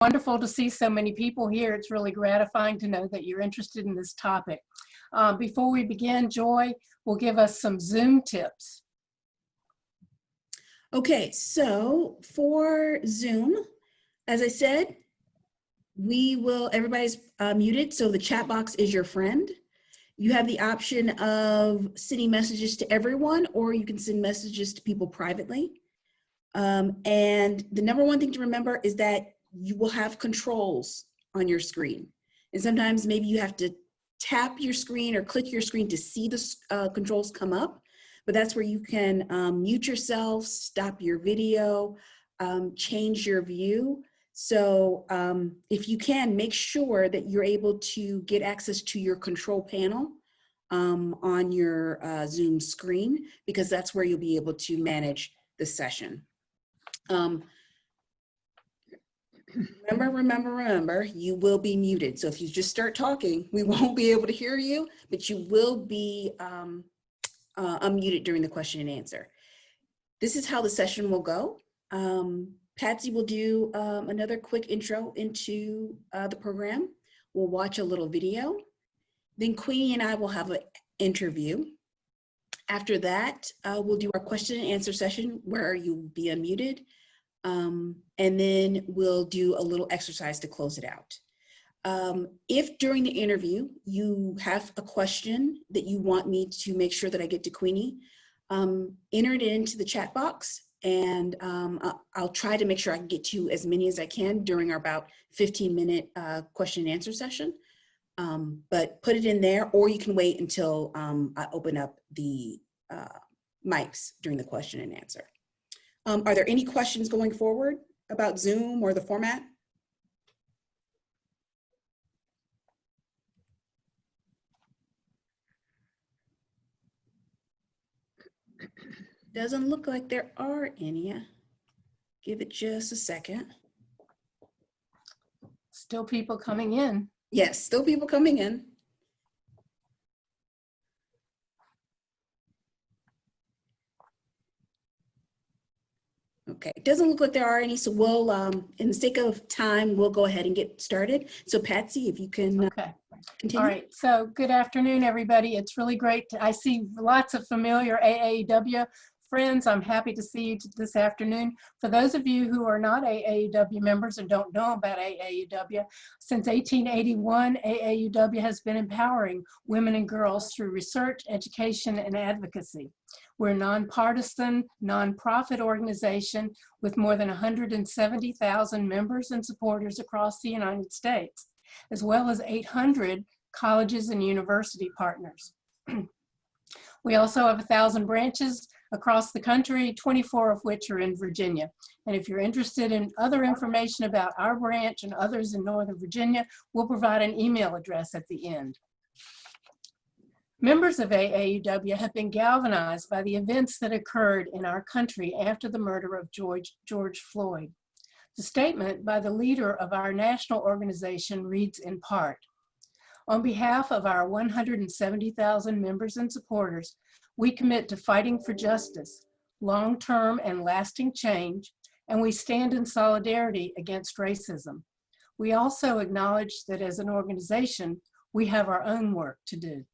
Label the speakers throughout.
Speaker 1: Wonderful to see so many people here. It's really gratifying to know that you're interested in this topic. Before we begin, Joy will give us some Zoom tips.
Speaker 2: Okay, so for Zoom, as I said, everybody's muted, so the chat box is your friend. You have the option of sending messages to everyone, or you can send messages to people privately. And the number one thing to remember is that you will have controls on your screen. And sometimes maybe you have to tap your screen or click your screen to see the controls come up, but that's where you can mute yourself, stop your video, change your view. So if you can, make sure that you're able to get access to your control panel on your Zoom screen, because that's where you'll be able to manage the session. Remember, you will be muted. So if you just start talking, we won't be able to hear you, but you will be unmuted during the question and answer. This is how the session will go. Patsy will do another quick intro into the program. We'll watch a little video. Then Queenie and I will have an interview. After that, we'll do our question and answer session where you'll be unmuted. And then we'll do a little exercise to close it out. If during the interview you have a question that you want me to make sure that I get to Queenie, enter it into the chat box, and I'll try to make sure I can get to as many as I can during our about 15-minute question and answer session. But put it in there, or you can wait until I open up the mics during the question and answer. Are there any questions going forward about Zoom or the format? Doesn't look like there are any. Give it just a second.
Speaker 1: Still people coming in.
Speaker 2: Yes, still people coming in. Okay, it doesn't look like there are any, so we'll, in the sake of time, we'll go ahead and get started. So Patsy, if you can continue.
Speaker 1: All right, so good afternoon, everybody. It's really great. I see lots of familiar AAEW friends. I'm happy to see you this afternoon. For those of you who are not AAEW members and don't know about AAEW, since 1881, AAEW has been empowering women and girls through research, education, and advocacy. We're a nonpartisan, nonprofit organization with more than 170,000 members and supporters across the United States, as well as 800 colleges and university partners. We also have 1,000 branches across the country, 24 of which are in Virginia. And if you're interested in other information about our branch and others in Northern Virginia, we'll provide an email address at the end. Members of AAEW have been galvanized by the events that occurred in our country after the murder of George Floyd. The statement by the leader of our national organization reads in part, "On behalf of our 170,000 members and supporters, we commit to fighting for justice, long-term and lasting change, and we stand in solidarity against racism. We also acknowledge that as an organization, we have our own work to do."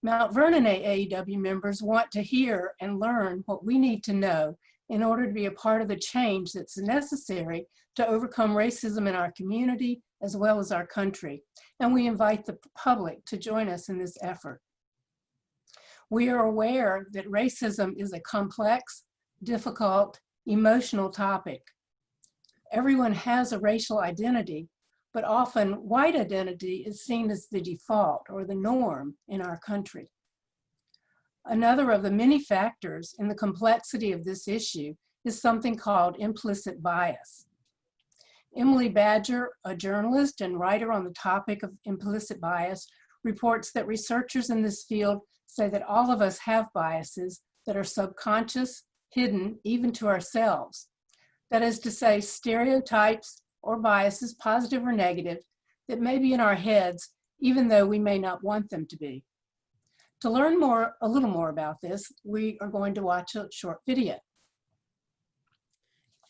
Speaker 1: Mount Vernon AAEW members want to hear and learn what we need to know in order to be a part of the change that's necessary to overcome racism in our community as well as our country. And we invite the public to join us in this effort. We are aware that racism is a complex, difficult, emotional topic. Everyone has a racial identity, but often white identity is seen as the default or the norm in our country. Another of the many factors in the complexity of this issue is something called implicit bias. Emily Badger, a journalist and writer on the topic of implicit bias, reports that researchers in this field say that all of us have biases that are subconscious, hidden, even to ourselves. That is to say, stereotypes or biases, positive or negative, that may be in our heads, even though we may not want them to be. To learn a little more about this, we are going to watch a short video.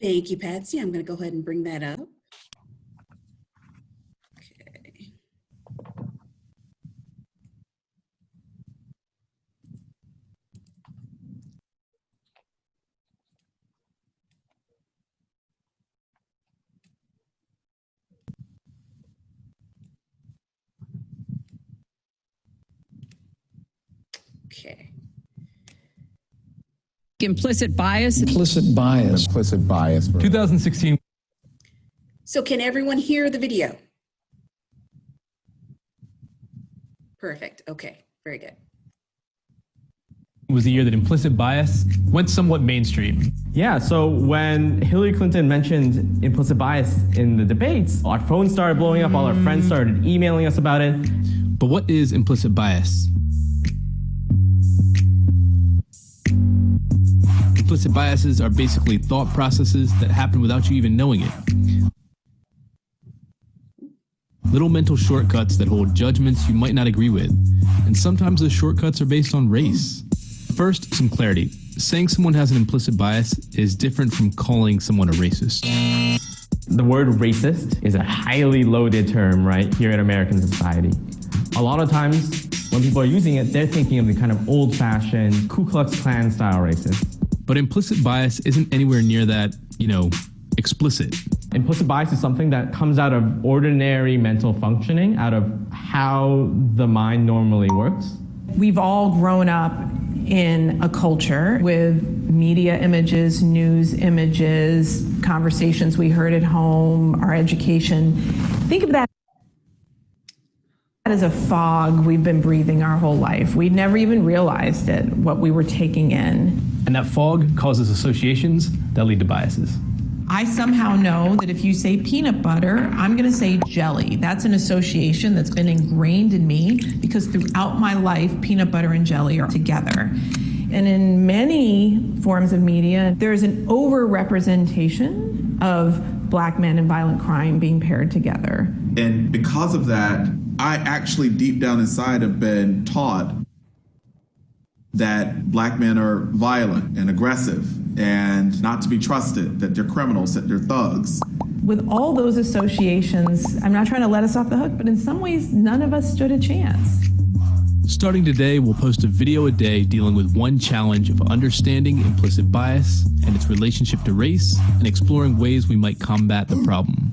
Speaker 2: Thank you, Patsy. I'm going to go ahead and bring that up. Okay.
Speaker 3: Implicit bias.
Speaker 4: Implicit bias.
Speaker 5: Implicit bias.
Speaker 6: 2016.
Speaker 2: So can everyone hear the video? Perfect. Okay, very good.
Speaker 6: Was the year that implicit bias went somewhat mainstream.
Speaker 7: Yeah, so when Hillary Clinton mentioned implicit bias in the debates, our phones started blowing up, all our friends started emailing us about it.
Speaker 6: But what is implicit bias? Implicit biases are basically thought processes that happen without you even knowing it. Little mental shortcuts that hold judgments you might not agree with. And sometimes those shortcuts are based on race. First, some clarity. Saying someone has an implicit bias is different from calling someone a racist.
Speaker 7: The word racist is a highly loaded term, right, here in American society. A lot of times, when people are using it, they're thinking of the kind of old-fashioned Ku Klux Klan style racist.
Speaker 6: But implicit bias isn't anywhere near that, explicit.
Speaker 7: Implicit bias is something that comes out of ordinary mental functioning, out of how the mind normally works.
Speaker 8: We've all grown up in a culture with media images, news images, conversations we heard at home, our education. Think of that as a fog we've been breathing our whole life. We never even realized it, what we were taking in.
Speaker 6: And that fog causes associations that lead to biases.
Speaker 8: I somehow know that if you say peanut butter, I'm going to say jelly. That's an association that's been ingrained in me because throughout my life, peanut butter and jelly are together. And in many forms of media, there's an overrepresentation of Black men and violent crime being paired together.
Speaker 9: And because of that, I actually deep down inside have been taught that Black men are violent and aggressive and not to be trusted, that they're criminals, that they're thugs.
Speaker 8: With all those associations, I'm not trying to let us off the hook, but in some ways, none of us stood a chance.
Speaker 6: Starting today, we'll post a video a day dealing with one challenge of understanding implicit bias and its relationship to race and exploring ways we might combat the problem.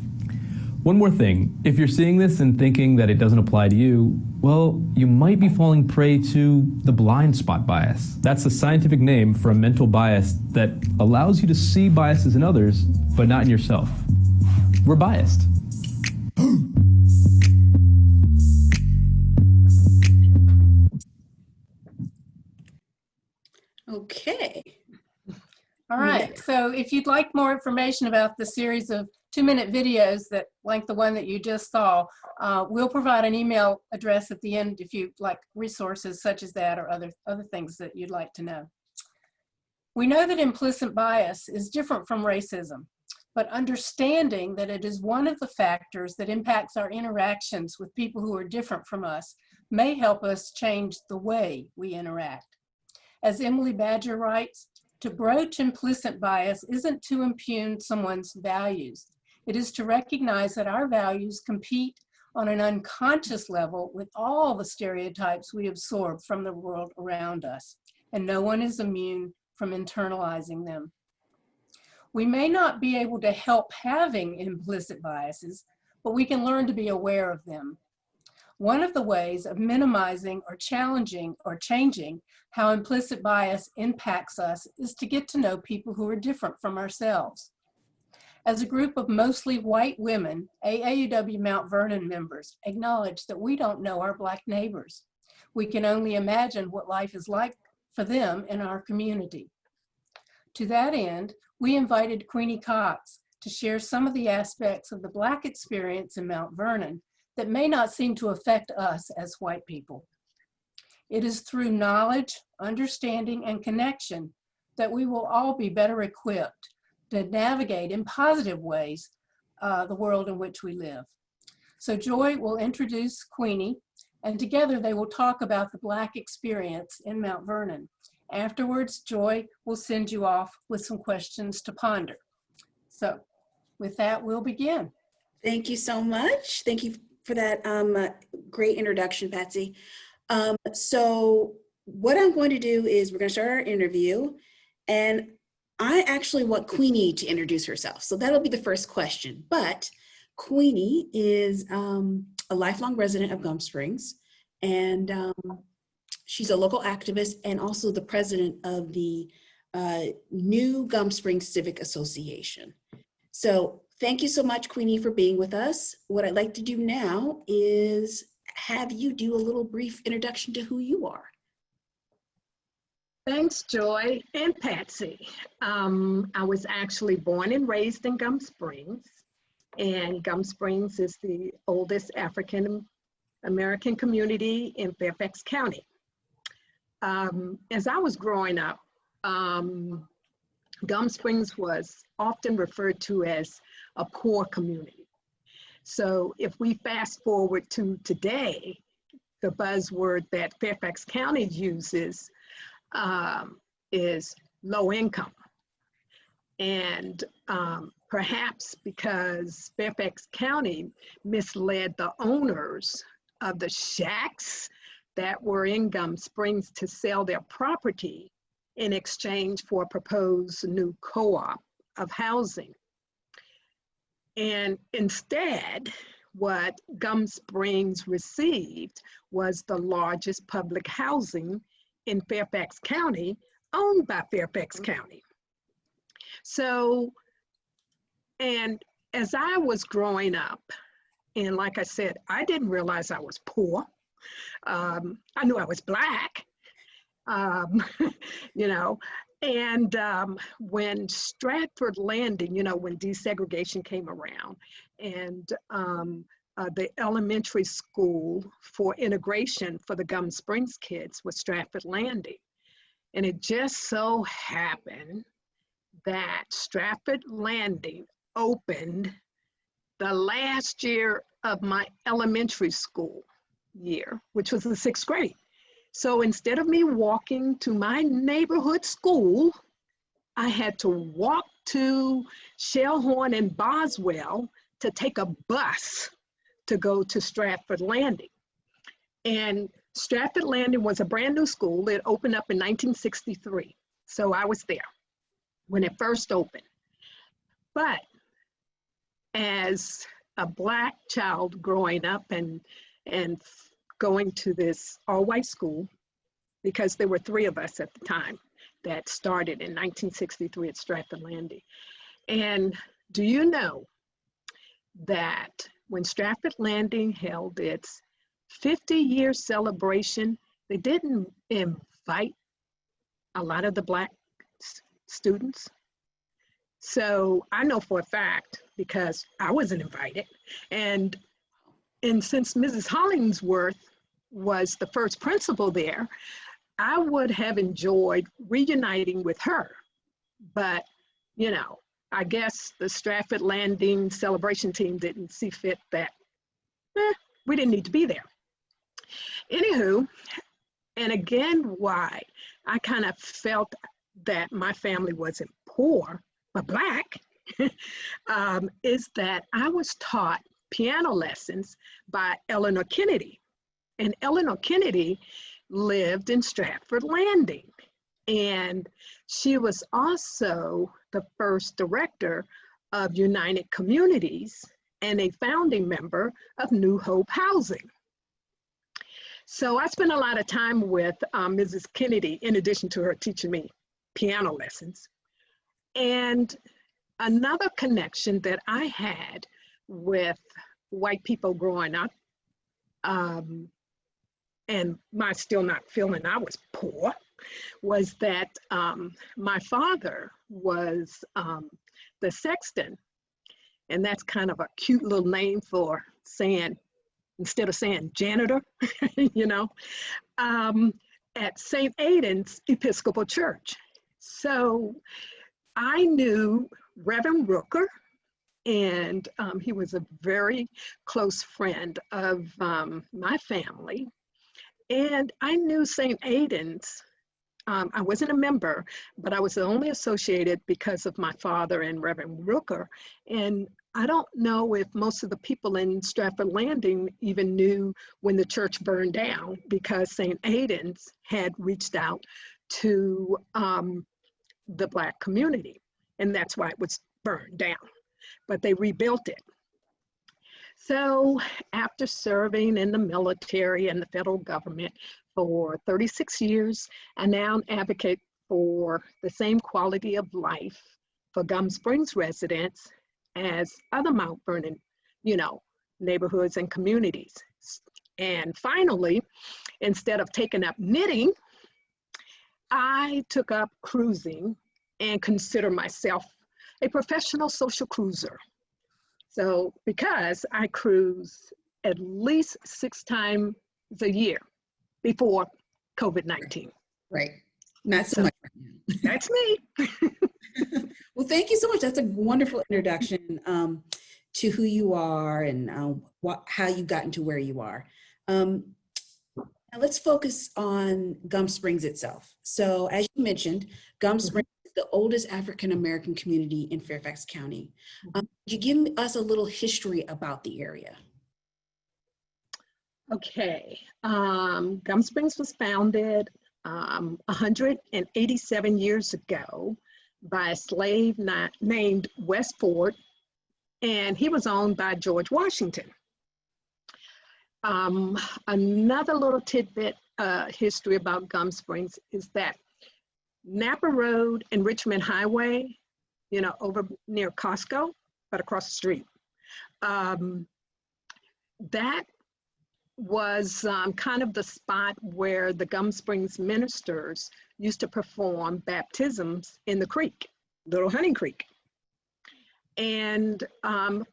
Speaker 7: One more thing, if you're seeing this and thinking that it doesn't apply to you, well, you might be falling prey to the blind spot bias. That's a scientific name for a mental bias that allows you to see biases in others, but not in yourself. We're biased.
Speaker 2: Okay.
Speaker 1: All right, so if you'd like more information about the series of 2-minute videos that, like the one that you just saw, we'll provide an email address at the end if you'd like resources such as that or other things that you'd like to know. We know that implicit bias is different from racism, but understanding that it is one of the factors that impacts our interactions with people who are different from us may help us change the way we interact. As Emily Badger writes, to broach implicit bias isn't to impugn someone's values. It is to recognize that our values compete on an unconscious level with all the stereotypes we absorb from the world around us, and no one is immune from internalizing them. We may not be able to help having implicit biases, but we can learn to be aware of them. One of the ways of minimizing or challenging or changing how implicit bias impacts us is to get to know people who are different from ourselves. As a group of mostly white women, AAUW Mount Vernon members acknowledge that we don't know our Black neighbors. We can only imagine what life is like for them in our community. To that end, we invited Queenie Cox to share some of the aspects of the Black experience in Mount Vernon that may not seem to affect us as white people. It is through knowledge, understanding, and connection that we will all be better equipped to navigate in positive ways the world in which we live. So Joy will introduce Queenie, and together they will talk about the Black experience in Mount Vernon. Afterwards, Joy will send you off with some questions to ponder. So with that, we'll begin.
Speaker 2: Thank you so much. Thank you for that great introduction, Patsy. So what I'm going to do is we're going to start our interview, and I actually want Queenie to introduce herself. So that'll be the first question. But Queenie is a lifelong resident of Gum Springs, and she's a local activist and also the president of the New Gum Springs Civic Association. So thank you so much, Queenie, for being with us. What I'd like to do now is have you do a little brief introduction to who you are.
Speaker 3: Thanks, Joy and Patsy. I was actually born and raised in Gum Springs, and Gum Springs is the oldest African American community in Fairfax County. As I was growing up, Gum Springs was often referred to as a poor community. So if we fast forward to today, the buzzword that Fairfax County uses is low income. And perhaps because Fairfax County misled the owners of the shacks that were in Gum Springs to sell their property in exchange for a proposed new co-op of housing. And instead, what Gum Springs received was the largest public housing in Fairfax County, owned by Fairfax County. So, and as I was growing up, and like I said, I didn't realize I was poor. I knew I was Black, you know, and when Stratford Landing, you know, when desegregation came around, and the elementary school for integration for the Gum Springs kids was Stratford Landing. And it just so happened that Stratford Landing opened the last year of my elementary school year, which was the 6th grade. So instead of me walking to my neighborhood school, I had to walk to Shellhorn and Boswell to take a bus to go to Stratford Landing. And Stratford Landing was a brand new school. It opened up in 1963. So I was there when it first opened. But as a Black child growing up and going to this all-white school, because there were 3 of us at the time that started in 1963 at Stratford Landing. And do you know that when Stratford Landing held its 50-year celebration, they didn't invite a lot of the Black students? So I know for a fact because I wasn't invited. And since Mrs. Hollingsworth was the first principal there, I would have enjoyed reuniting with her. But, you know, I guess the Stratford Landing celebration team didn't see fit that we didn't need to be there. Anywho, and again, why I kind of felt that my family wasn't poor, but Black, is that I was taught piano lessons by Eleanor Kennedy. And Eleanor Kennedy lived in Stratford Landing. And she was also the first director of United Communities and a founding member of New Hope Housing. So I spent a lot of time with Mrs. Kennedy, in addition to her teaching me piano lessons. And another connection that I had with white people growing up, and my still not feeling I was poor, was that my father was the sexton. And that's kind of a cute little name for saying, instead of saying janitor, you know, at St. Aidan's Episcopal Church. So I knew Reverend Rooker, and he was a very close friend of my family. And I knew St. Aidan's. I wasn't a member, but I was only associated because of my father and Reverend Rooker. And I don't know if most of the people in Stratford Landing even knew when the church burned down, because St. Aidan's had reached out to the Black community, and that's why it was burned down. But they rebuilt it. So after serving in the military and the federal government for 36 years, I now advocate for the same quality of life for Gum Springs residents as other Mount Vernon, neighborhoods and communities. And finally, instead of taking up knitting, I took up cruising and consider myself a professional social cruiser. So because I cruise at least 6 times a year before COVID-19.
Speaker 2: Right. Not so much right now.
Speaker 3: That's me.
Speaker 2: Well, thank you so much. That's a wonderful introduction to who you are and how you got into where you are. Now let's focus on Gum Springs itself. So as you mentioned, Gum Springs is the oldest African-American community in Fairfax County. Could you give us a little history about the area?
Speaker 3: Okay, Gum Springs was founded 187 years ago by a slave named West Ford, and he was owned by George Washington. Another little tidbit history about Gum Springs is that Napa Road and Richmond Highway, over near Costco, but across the street, that was kind of the spot where the Gum Springs ministers used to perform baptisms in the creek, Little Honey Creek. And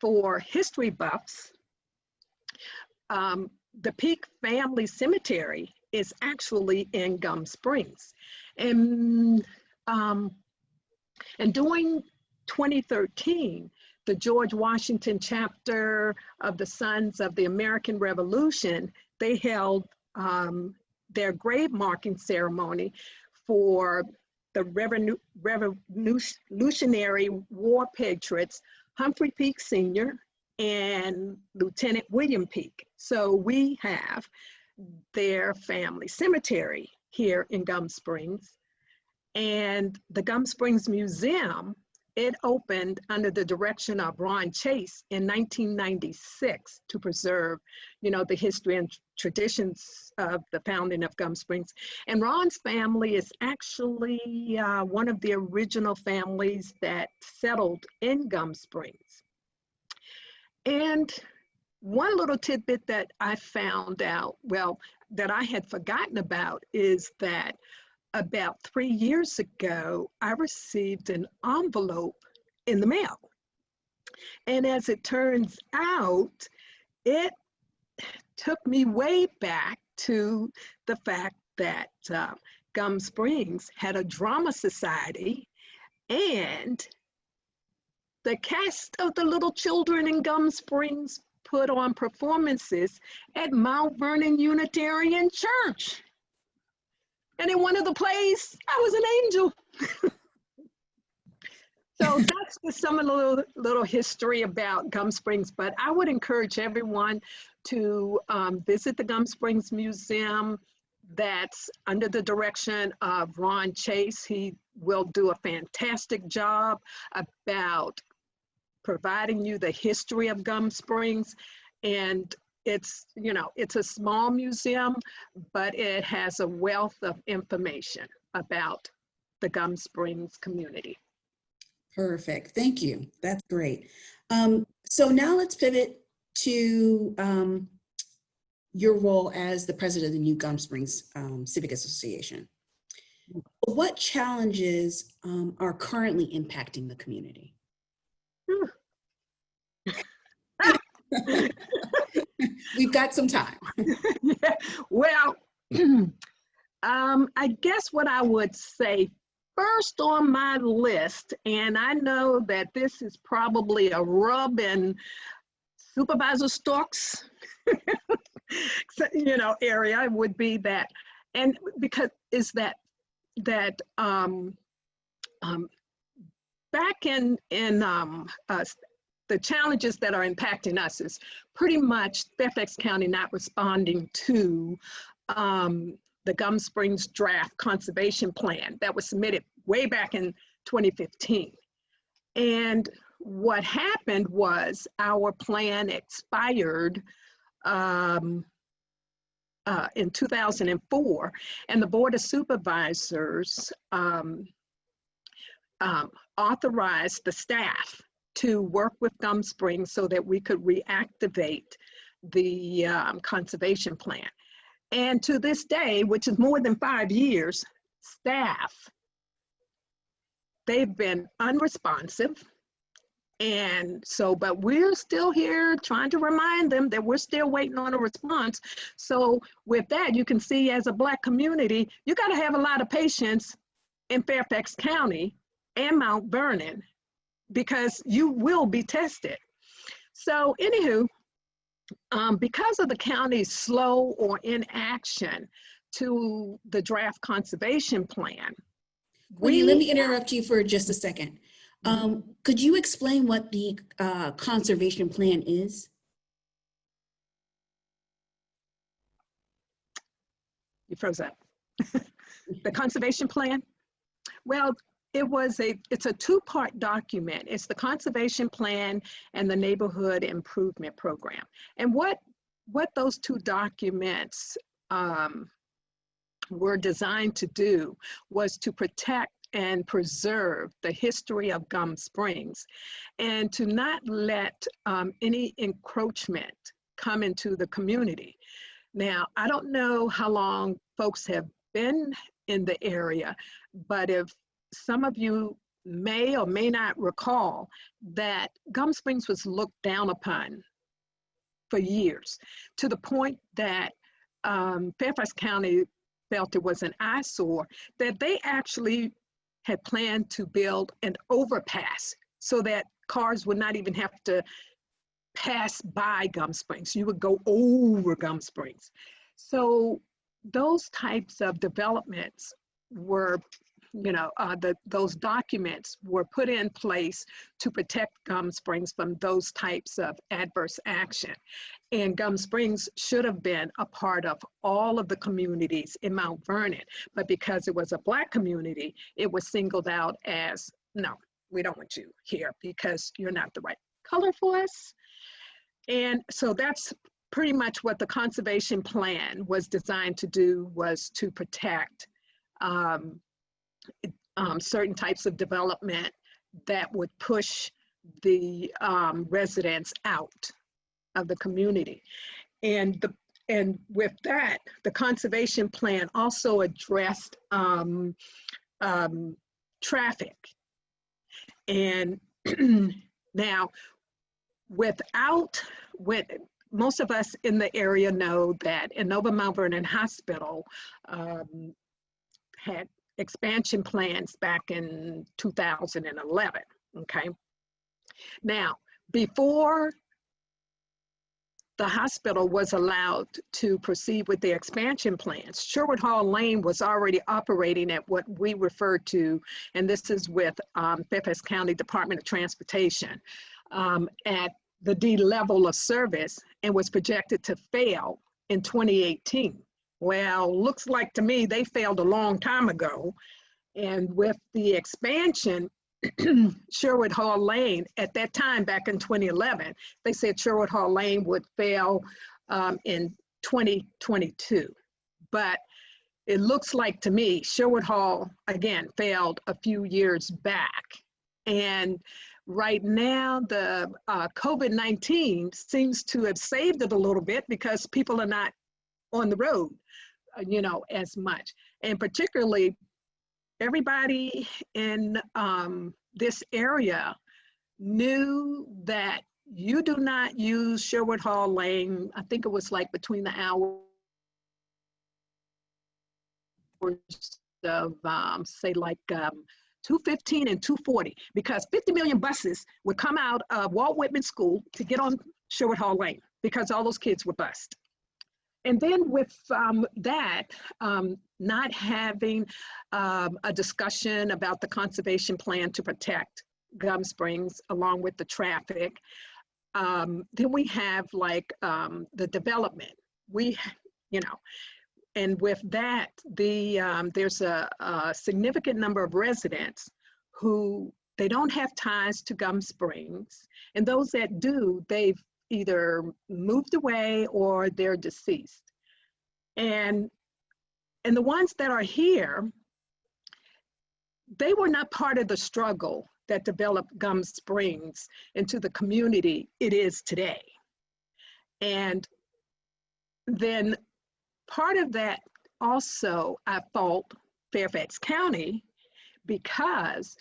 Speaker 3: for history buffs, the Peak Family Cemetery is actually in Gum Springs. And during 2013, the George Washington chapter of the Sons of the American Revolution, they held their grave marking ceremony for the Revolutionary War patriots, Humphrey Peak Sr. and Lieutenant William Peak. So we have their family cemetery here in Gum Springs. And the Gum Springs Museum, it opened under the direction of Ron Chase in 1996 to preserve, the history and traditions of the founding of Gum Springs. And Ron's family is actually one of the original families that settled in Gum Springs. And one little tidbit that I found out, that I had forgotten about, is that about 3 years ago, I received an envelope in the mail. And as it turns out, it took me way back to the fact that Gum Springs had a drama society, and the cast of the little children in Gum Springs put on performances at Mount Vernon Unitarian Church. And in one of the plays, I was an angel. So that's just some of the little history about Gum Springs, but I would encourage everyone to visit the Gum Springs Museum. That's under the direction of Ron Chase. He will do a fantastic job about providing you the history of Gum Springs. And it's, it's a small museum, but it has a wealth of information about the Gum Springs community.
Speaker 2: Perfect. Thank you. That's great. So now let's pivot to your role as the president of the new Gum Springs Civic Association. What challenges are currently impacting the community? We've got some time.
Speaker 3: Yeah, well, I guess what I would say first on my list, and I know that this is probably a rub in Supervisor Stork's area, would be that, and because is that back in the challenges that are impacting us is pretty much Fairfax County not responding to the Gum Springs draft conservation plan that was submitted way back in 2015. And what happened was our plan expired in 2004, and the Board of Supervisors authorized the staff to work with Gum Springs so that we could reactivate the conservation plan. And to this day, which is more than 5 years, staff, they've been unresponsive. And so, but we're still here trying to remind them that we're still waiting on a response. So with that, you can see as a Black community, you got to have a lot of patience in Fairfax County and Mount Vernon, because you will be tested. So anywho, because of the county's slow or inaction to the draft conservation plan.
Speaker 2: Wendy, let me interrupt you for just a second. Could you explain what the conservation plan is?
Speaker 3: You froze up. The conservation plan? Well, it's a two-part document. It's the conservation plan and the neighborhood improvement program. And what those two documents were designed to do was to protect and preserve the history of Gum Springs, and to not let any encroachment come into the community. Now, I don't know how long folks have been in the area, but if some of you may or may not recall that Gum Springs was looked down upon for years, to the point that Fairfax County felt it was an eyesore, that they actually had planned to build an overpass so that cars would not even have to pass by Gum Springs. You would go over Gum Springs. So those types of developments were, those documents were put in place to protect Gum Springs from those types of adverse action. And Gum Springs should have been a part of all of the communities in Mount Vernon, but because it was a Black community, it was singled out as, no, we don't want you here because you're not the right color for us. And so that's pretty much what the conservation plan was designed to do, was to protect certain types of development that would push the residents out of the community. And with that, the conservation plan also addressed traffic. And now, most of us in the area know that Inova Mount Vernon Hospital had expansion plans back in 2011, okay? Now, before the hospital was allowed to proceed with the expansion plans, Sherwood Hall Lane was already operating at what we refer to, and this is with Fairfax County Department of Transportation, at the D level of service, and was projected to fail in 2018. Well, looks like to me they failed a long time ago. And with the expansion, Sherwood Hall Lane, at that time back in 2011, they said Sherwood Hall Lane would fail in 2022. But it looks like to me Sherwood Hall, again, failed a few years back. And right now, the COVID-19 seems to have saved it a little bit because people are not on the road, as much. And particularly, everybody in this area knew that you do not use Sherwood Hall Lane. I think it was like between the hours of, say, like 2:15 and 2:40, because 50 million buses would come out of Walt Whitman School to get on Sherwood Hall Lane because all those kids were bused. And then with that, not having a discussion about the conservation plan to protect Gum Springs along with the traffic, then we have like the development. And with that, there's a significant number of residents who they don't have ties to Gum Springs. And those that do, they've either moved away or they're deceased. And the ones that are here, they were not part of the struggle that developed Gum Springs into the community it is today. And then part of that also, I fault Fairfax County because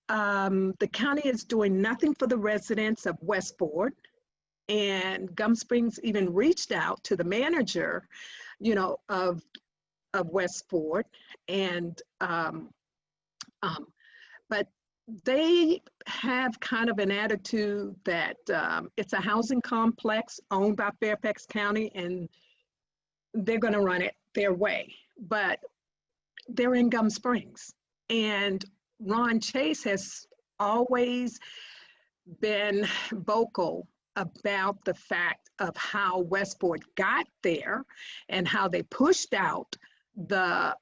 Speaker 3: the county is doing nothing for the residents of Westport, and Gum Springs even reached out to the manager, you know, of Westport, and but they have kind of an attitude that it's a housing complex owned by Fairfax County, and they're going to run it their way. But they're in Gum Springs, and Ron Chase has always been vocal about the fact of how Westport got there and how they pushed out the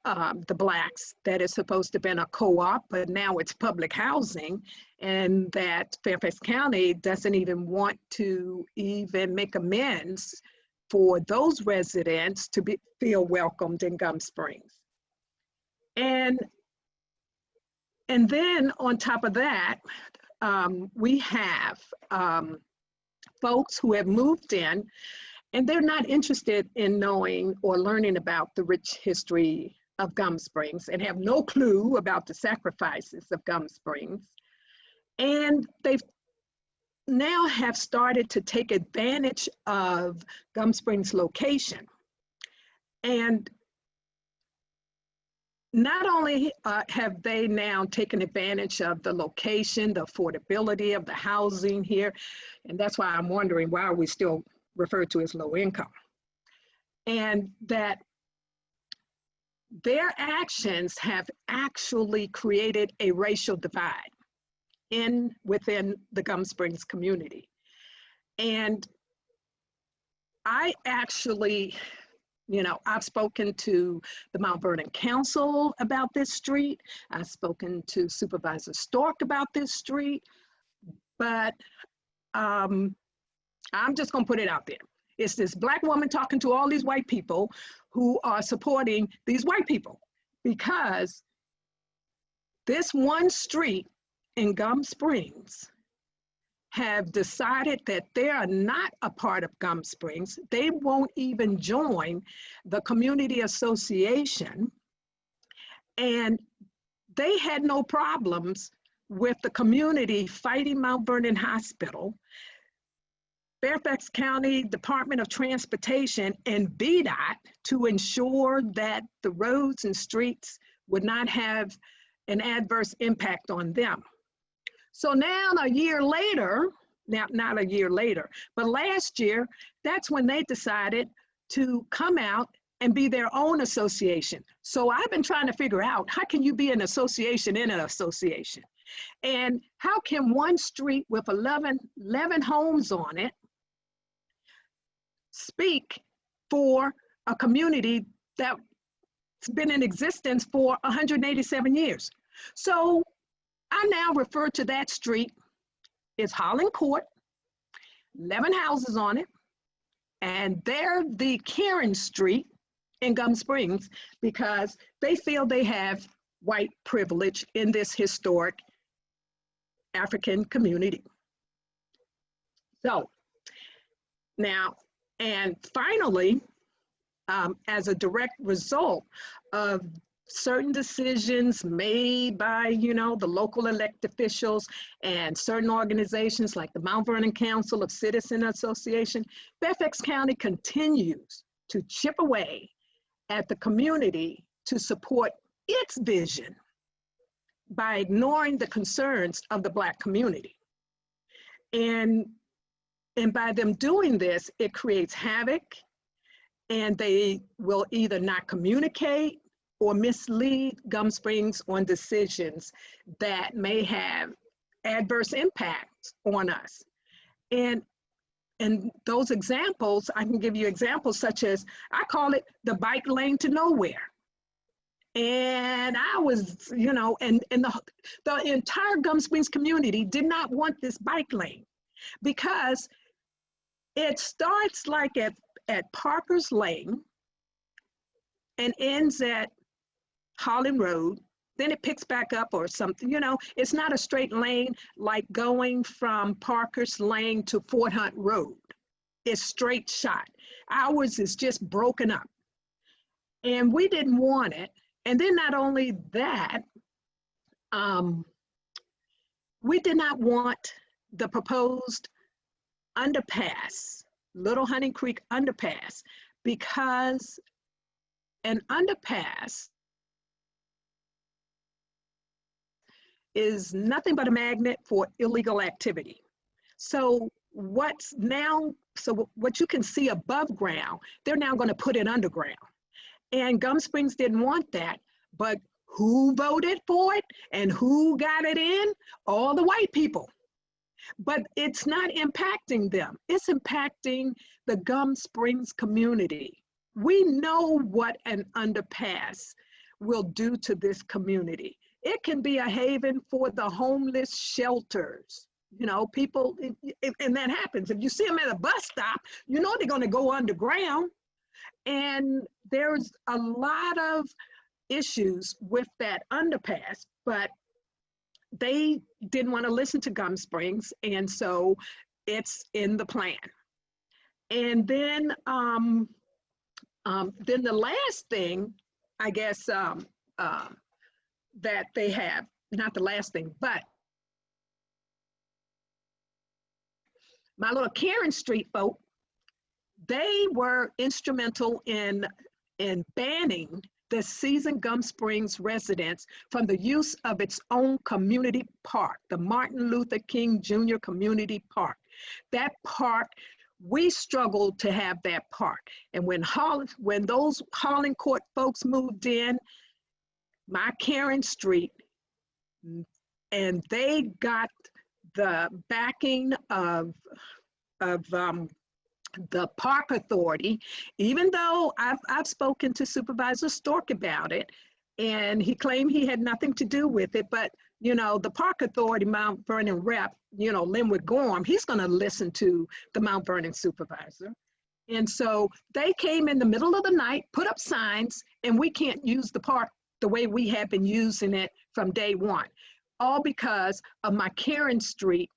Speaker 3: blacks that is supposed to have been a co-op, but now it's public housing, and that Fairfax County doesn't even want to even make amends for those residents to feel welcomed in Gum Springs. And then on top of that, we have folks who have moved in, and they're not interested in knowing or learning about the rich history of Gum Springs and have no clue about the sacrifices of Gum Springs. And they've now have started to take advantage of Gum Springs' location. And not only have they now taken advantage of the location, the affordability of the housing here, and that's why I'm wondering, why are we still referred to as low income? And that their actions have actually created a racial divide within the Gum Springs community. And I actually, you know, I've spoken to the Mount Vernon Council about this street. I've spoken to Supervisor Stork about this street, but I'm just gonna put it out there. It's this Black woman talking to all these white people who are supporting these white people, because this one street in Gum Springs have decided that they are not a part of Gum Springs. They won't even join the community association. And they had no problems with the community fighting Mount Vernon Hospital, Fairfax County Department of Transportation, and VDOT to ensure that the roads and streets would not have an adverse impact on them. So now a year later, now not a year later, but last year, that's when they decided to come out and be their own association. So I've been trying to figure out, how can you be an association in an association? And how can one street with 11 homes on it speak for a community that's been in existence for 187 years? So I now refer to that street as Holland Court, 11 houses on it, and they're the Karen Street in Gum Springs because they feel they have white privilege in this historic African community. So now, and finally, as a direct result of certain decisions made by, you know, the local elected officials and certain organizations like the Mount Vernon Council of Citizen Association, Fairfax County continues to chip away at the community to support its vision by ignoring the concerns of the Black community. And by them doing this, it creates havoc, and they will either not communicate or mislead Gum Springs on decisions that may have adverse impacts on us. And those examples, I can give you examples such as, I call it the bike lane to nowhere. And I was, you know, and the entire Gum Springs community did not want this bike lane because it starts like at Parker's Lane and ends at Holland Road. Then it picks back up or something, you know, it's not a straight lane like going from Parker's Lane to Fort Hunt Road. It's straight shot. Ours is just broken up. And we didn't want it. And then not only that, we did not want the proposed underpass, Little Hunting Creek underpass, because an underpass is nothing but a magnet for illegal activity. So what you can see above ground, they're now going to put it underground. And Gum Springs didn't want that, but who voted for it and who got it in? All the white people. But it's not impacting them. It's impacting the Gum Springs community. We know what an underpass will do to this community. It can be a haven for the homeless shelters. You know, people, and that happens. If you see them at a bus stop, you know they're going to go underground. And there's a lot of issues with that underpass, but they didn't want to listen to Gum Springs, and so it's in the plan. And then the last thing, I guess, that they have, not the last thing, but my little Karen Street folk, they were instrumental in banning the seasoned Gum Springs residents from the use of its own community park, the Martin Luther King Jr. Community Park. That park, we struggled to have that park. And when those Harlan Court folks moved in, my Karen Street, and they got the backing of the park authority, even though I've spoken to Supervisor Stork about it, and he claimed he had nothing to do with it, but you know, the park authority, Mount Vernon rep, you know, Linwood Gorham, he's gonna listen to the Mount Vernon supervisor. And so they came in the middle of the night, put up signs, and we can't use the park the way we have been using it from day one, all because of my Karen Street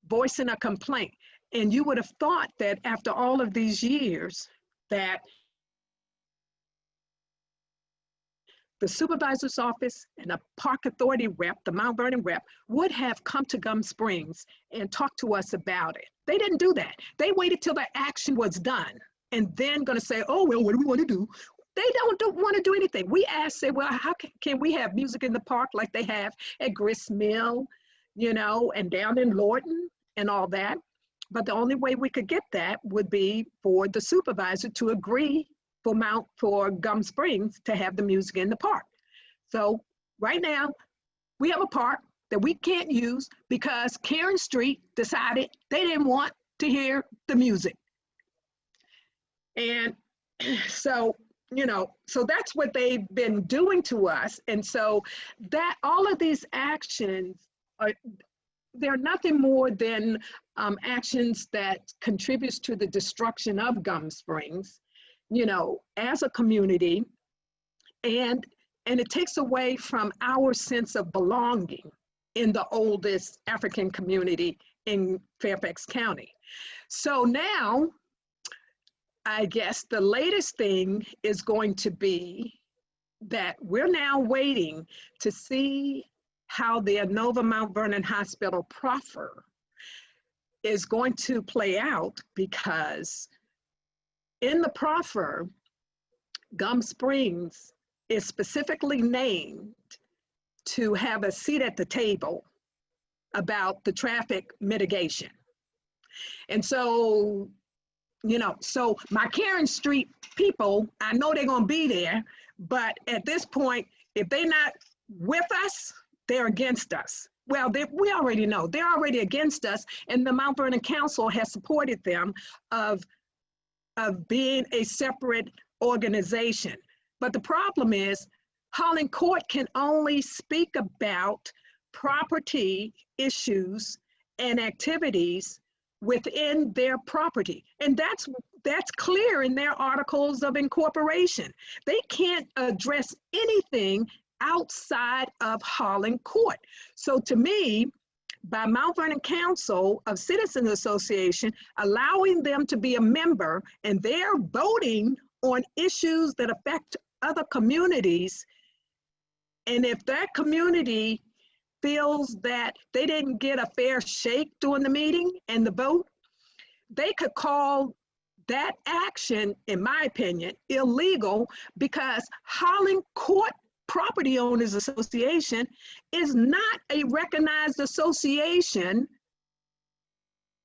Speaker 3: voicing a complaint. And you would have thought that after all of these years that the supervisor's office and the park authority rep, the Mount Vernon rep, would have come to Gum Springs and talked to us about it. They didn't do that. They waited till the action was done and then gonna say, oh, well, what do we wanna do? They don't wanna do anything. We asked, say, well, how can we have music in the park like they have at Grist Mill, you know, and down in Lorton and all that? But the only way we could get that would be for the supervisor to agree for Gum Springs to have the music in the park. So right now, we have a park that we can't use because Karen Street decided they didn't want to hear the music. And so, you know, so that's what they've been doing to us. And so that all of these actions are, they're nothing more than actions that contributes to the destruction of Gum Springs, you know, as a community, and it takes away from our sense of belonging in the oldest African community in Fairfax County. So now, I guess the latest thing is going to be that we're now waiting to see how the Inova Mount Vernon Hospital proffer is going to play out, because in the proffer, Gum Springs is specifically named to have a seat at the table about the traffic mitigation. And so, you know, so my Karen Street people, I know they're gonna be there, but at this point, if they're not with us, they're against us. Well, we already know, they're already against us, and the Mount Vernon Council has supported them of being a separate organization. But the problem is Holland Court can only speak about property issues and activities within their property. And that's clear in their articles of incorporation. They can't address anything outside of Holland Court. So to me, by Mount Vernon Council of Citizens Association, allowing them to be a member and they're voting on issues that affect other communities, and if that community feels that they didn't get a fair shake during the meeting and the vote, they could call that action, in my opinion, illegal, because Holland Court Property Owners Association is not a recognized association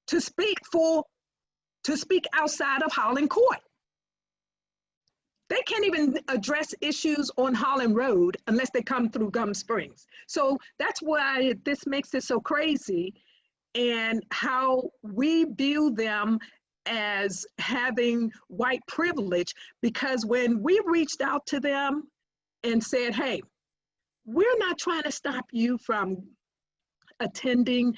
Speaker 3: to speak outside of Holland Court. They can't even address issues on Holland Road unless they come through Gum Springs. So that's why this makes it so crazy, and how we view them as having white privilege, because when we reached out to them and said, hey, we're not trying to stop you from attending,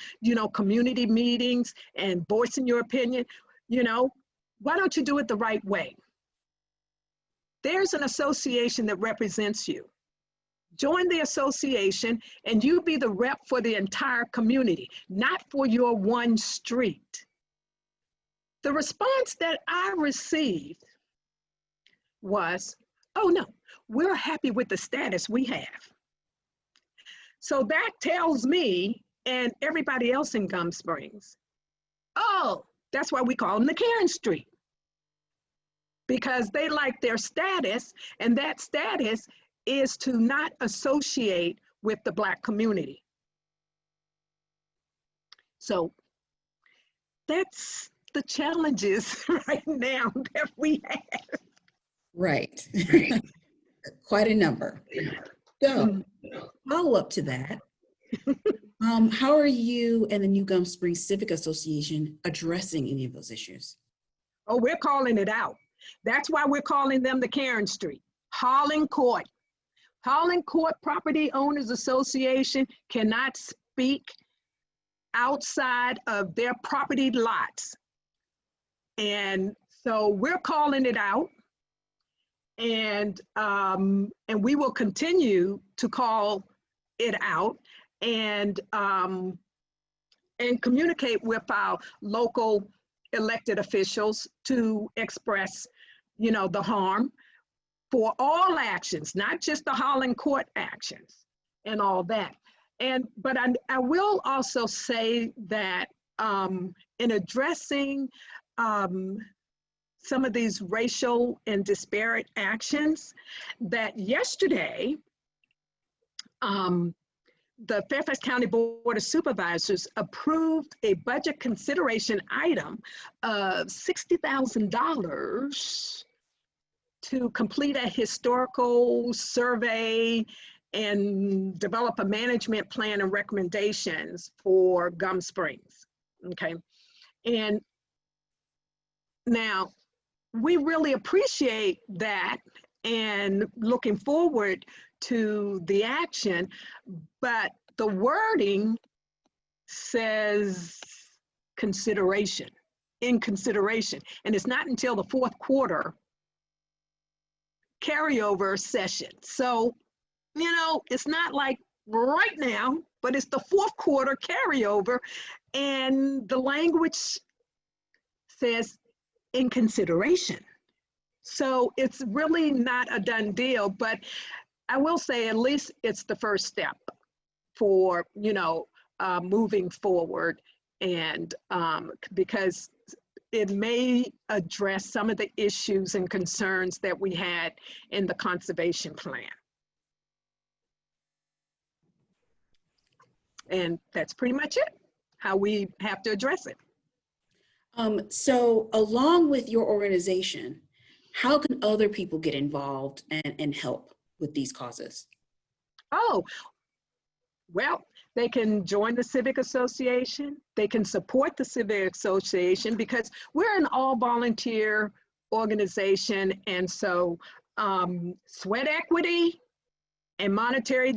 Speaker 3: community meetings and voicing your opinion, why don't you do it the right way? There's an association that represents you. Join the association and you be the rep for the entire community, not for your one street. The response that I received was, oh no, we're happy with the status we have. So that tells me and everybody else in Gum Springs, oh, that's why we call them the Karen Street. Because they like their status, and that status is to not associate with the Black community. So that's the challenges right now that we have.
Speaker 2: Right. Quite a number. So, follow up to that. How are you and the New Gum Springs Civic Association addressing any of those issues?
Speaker 3: Oh, we're calling it out. That's why we're calling them the Karen Street. Holland Court. Holland Court Property Owners Association cannot speak outside of their property lots. And so we're calling it out. And we will continue to call it out and communicate with our local elected officials to express, the harm for all actions, not just the Holland Court actions and all that. But I will also say that in addressing some of these racial and disparate actions, that yesterday, the Fairfax County Board of Supervisors approved a budget consideration item of $60,000 to complete a historical survey and develop a management plan and recommendations for Gum Springs, okay? And now, we really appreciate that and looking forward to the action, but the wording says consideration, in consideration, and it's not until the fourth quarter carryover session. So, it's not like right now, but it's the fourth quarter carryover, and the language says in consideration. So it's really not a done deal, but I will say at least it's the first step for, moving forward, and because it may address some of the issues and concerns that we had in the conservation plan. And that's pretty much it, how we have to address it.
Speaker 2: So along with your organization, how can other people get involved and help with these causes?
Speaker 3: Oh, well, they can join the Civic Association. They can support the Civic Association because we're an all volunteer organization. And so Sweat equity and monetary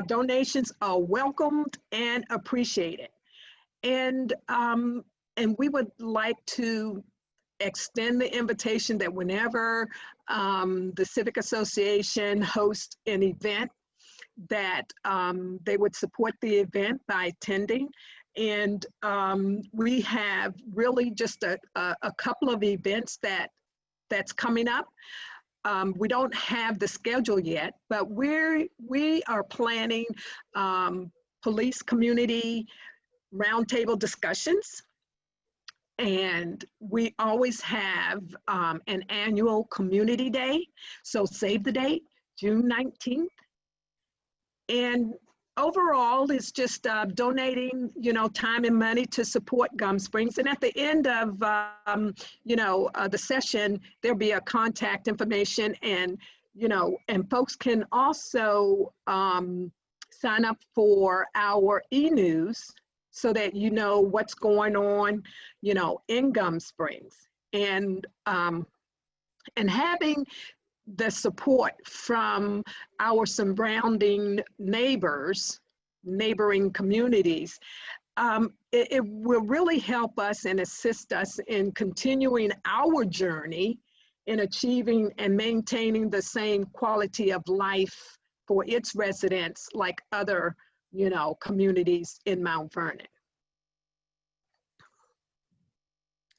Speaker 3: donations are welcomed and appreciated. And we would like to extend the invitation that whenever the Civic Association hosts an event, that they would support the event by attending. And we have really just a couple of events that's coming up. We don't have the schedule yet, but we are planning police community roundtable discussions. And we always have an annual community day. So save the date, June 19th. And overall, it's just donating, time and money to support Gum Springs. And at the end of, the session, there'll be a contact information, and folks can also sign up for our e-news so that you know what's going on, in Gum Springs. And having the support from our surrounding neighboring communities, it will really help us and assist us in continuing our journey in achieving and maintaining the same quality of life for its residents like other, communities in Mount Vernon.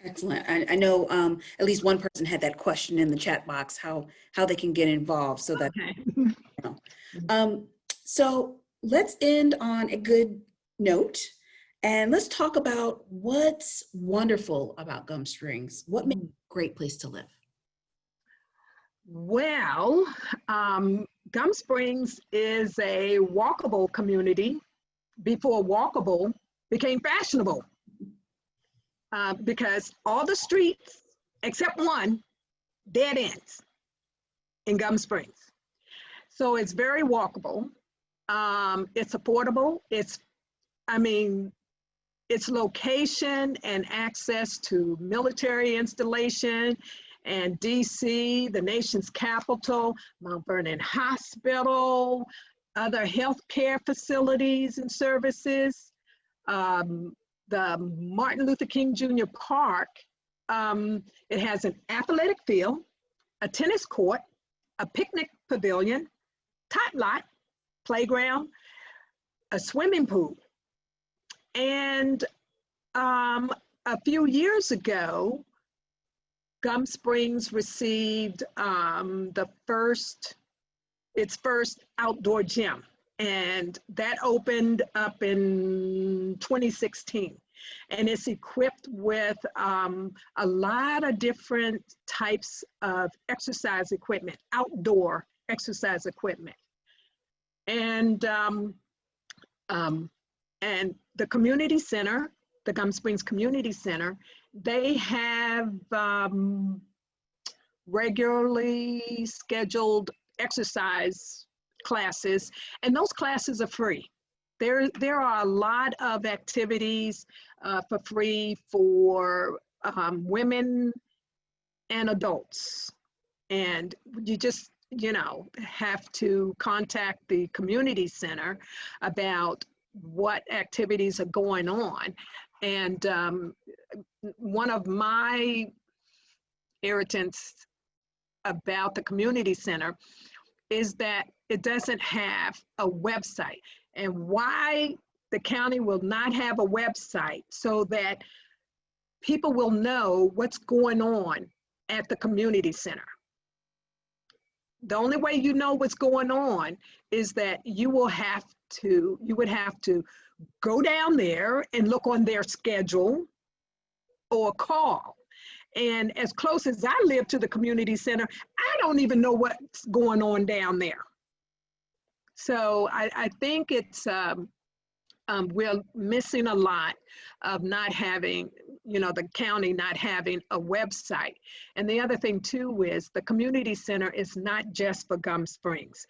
Speaker 2: Excellent. I know at least one person had that question in the chat box, how they can get involved, so that,
Speaker 3: Okay.
Speaker 2: So let's end on a good note, and let's talk about what's wonderful about Gum Springs. What makes it a great place to live?
Speaker 3: Well, Gum Springs is a walkable community before walkable became fashionable, because all the streets, except one, dead ends in Gum Springs. So it's very walkable. It's affordable. Its location and access to military installation and DC, the nation's capital, Mount Vernon Hospital, other healthcare facilities and services, the Martin Luther King Jr. Park. It has an athletic field, a tennis court, a picnic pavilion, tot lot, playground, a swimming pool. And a few years ago, Gum Springs received its first outdoor gym, and that opened up in 2016. And it's equipped with a lot of different types of exercise equipment, outdoor exercise equipment. And the community center, the Gum Springs Community Center, they have regularly scheduled exercise classes, and those classes are free. There are a lot of activities for free for women and adults. And you just, have to contact the community center about what activities are going on. And one of my irritants about the community center is that it doesn't have a website. And why the county will not have a website so that people will know what's going on at the community center. The only way you know what's going on is that you would have to go down there and look on their schedule or call. And as close as I live to the community center, I don't even know what's going on down there. So I think it's, we're missing a lot of not having, the county not having a website. And the other thing too is the community center is not just for Gum Springs.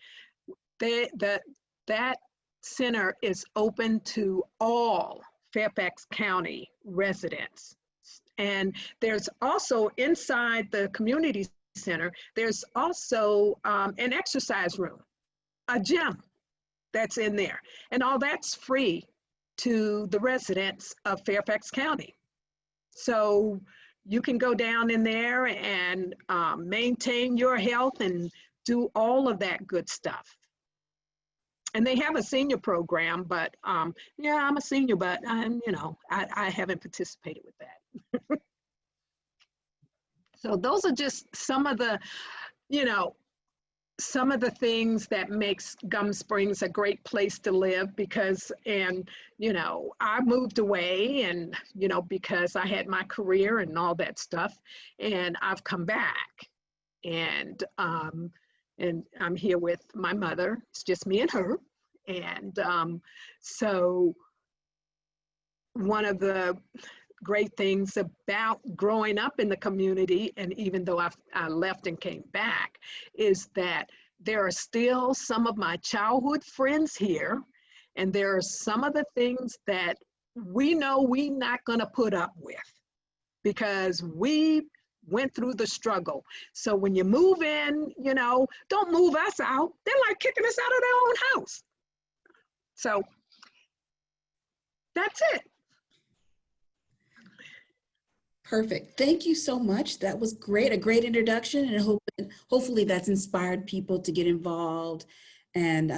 Speaker 3: That center is open to all Fairfax County residents. And there's also inside the community center, there's also an exercise room, a gym that's in there. And all that's free to the residents of Fairfax County. So you can go down in there and maintain your health and do all of that good stuff. And they have a senior program, but yeah, I'm a senior, but I haven't participated with that. So those are just some of the, some of the things that makes Gum Springs a great place to live because, I moved away and, because I had my career and all that stuff, and I've come back and I'm here with my mother. It's just me and her. And so one of the great things about growing up in the community, and even though I left and came back, is that there are still some of my childhood friends here, and there are some of the things that we know we're not going to put up with because we went through the struggle. So when you move in, don't move us out. They're like kicking us out of their own house. So that's it.
Speaker 2: Perfect. Thank you so much. That was great. A great introduction, and hopefully that's inspired people to get involved and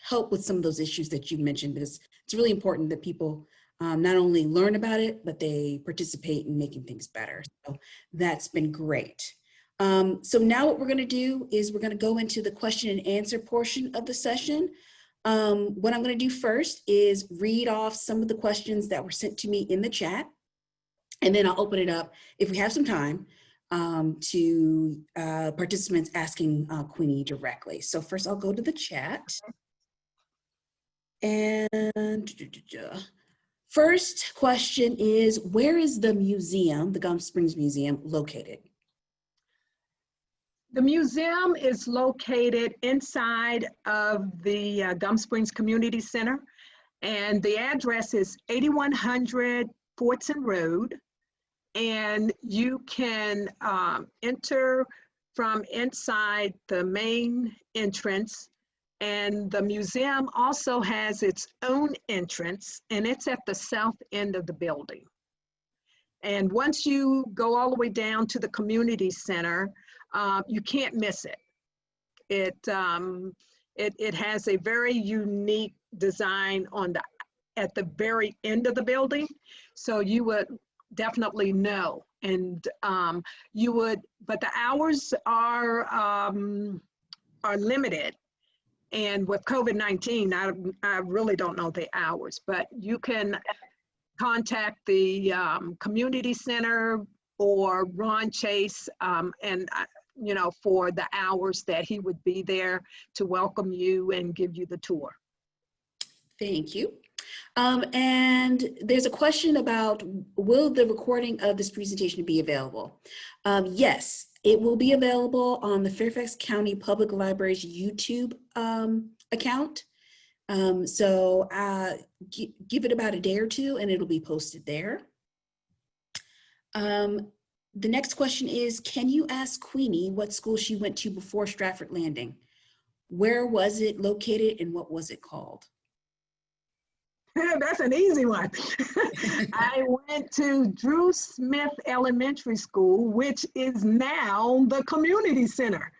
Speaker 2: help with some of those issues that you mentioned, because it's really important that people not only learn about it, but they participate in making things better. So that's been great. So now what we're going to do is we're going to go into the question and answer portion of the session. What I'm going to do first is read off some of the questions that were sent to me in the chat, and then I'll open it up, if we have some time, to participants asking Queenie directly. So first I'll go to the chat. And first question is, where is the museum, the Gum Springs Museum, located?
Speaker 3: The museum is located inside of the Gum Springs Community Center, and the address is 8100 Fortson Road, and you can enter from inside the main entrance, and the museum also has its own entrance, and it's at the south end of the building. And once you go all the way down to the community center, you can't miss it. It has a very unique design at the very end of the building, so you would definitely know. And but the hours are limited. And with COVID-19, I really don't know the hours, but you can contact the community center or Ron Chase, for the hours that he would be there to welcome you and give you the tour.
Speaker 2: Thank you. And there's a question about, will the recording of this presentation be available? Yes, it will be available on the Fairfax County Public Library's YouTube account. So give it about a day or two and it'll be posted there. The next question is, can you ask Queenie what school she went to before Stratford Landing? Where was it located and what was it called?
Speaker 3: That's an easy one. I went to Drew Smith Elementary School, which is now the community center.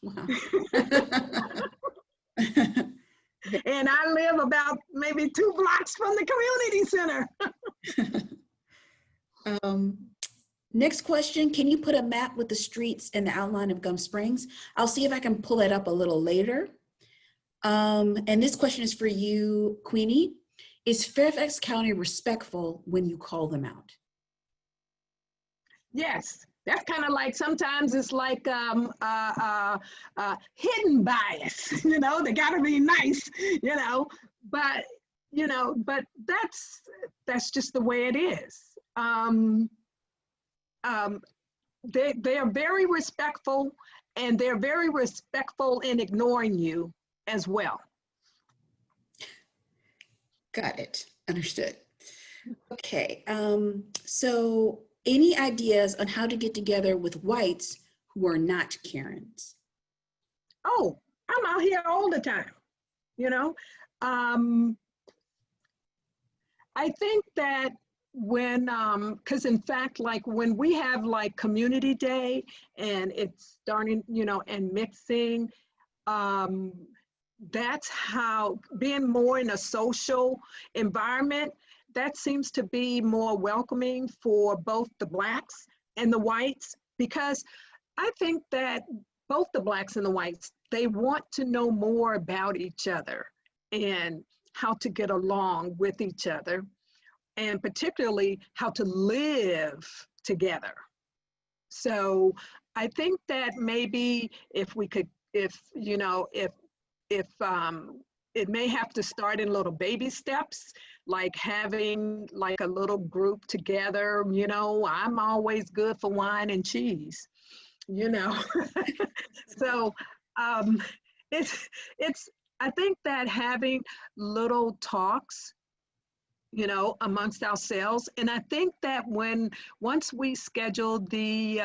Speaker 2: Wow.
Speaker 3: And I live about maybe 2 blocks from the community center.
Speaker 2: Next question, can you put a map with the streets and the outline of Gum Springs? I'll see if I can pull that up a little later. And this question is for you, Queenie. Is Fairfax County respectful when you call them out?
Speaker 3: Yes, that's kind of like, sometimes it's like hidden bias, they gotta be nice, but that's just the way it is. They are very respectful, and they're very respectful in ignoring you as well.
Speaker 2: Got it. Understood. Okay. So any ideas on how to get together with whites who are not Karens?
Speaker 3: Oh, I'm out here all the time, you know. I think that when, because in fact, like when we have like community day and it's starting, you know, and mixing, that's how being more in a social environment, that seems to be more welcoming for both the Blacks and the whites, because I think that both the Blacks and the whites, they want to know more about each other and how to get along with each other, and particularly how to live together. So I think that maybe if we could, if, you know, if it may have to start in little baby steps, like having like a little group together, you know, I'm always good for wine and cheese, you know. So it's, I think that having little talks, you know, amongst ourselves. And I think that once we schedule the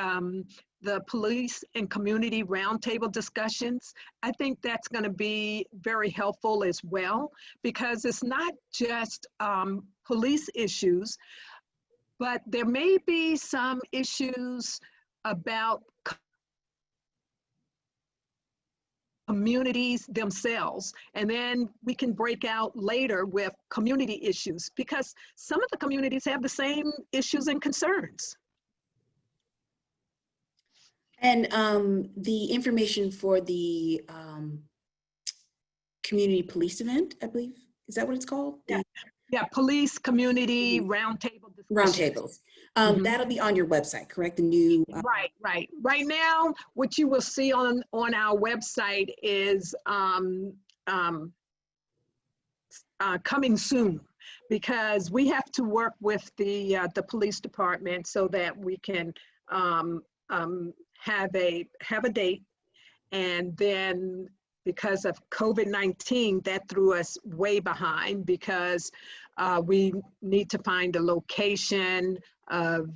Speaker 3: police and community roundtable discussions, I think that's going to be very helpful as well, because it's not just police issues, but there may be some issues about communities themselves, and then we can break out later with community issues, because some of the communities have the same issues and concerns.
Speaker 2: And the information for the community police event, I believe, is that what it's called?
Speaker 3: Yeah, yeah, police community roundtable
Speaker 2: roundtables. That'll be on your website, correct? The new
Speaker 3: right. Right now, what you will see on our website is coming soon, because we have to work with the police department so that we can have a date, and then because of COVID-19, that threw us way behind, because we need to find a location of,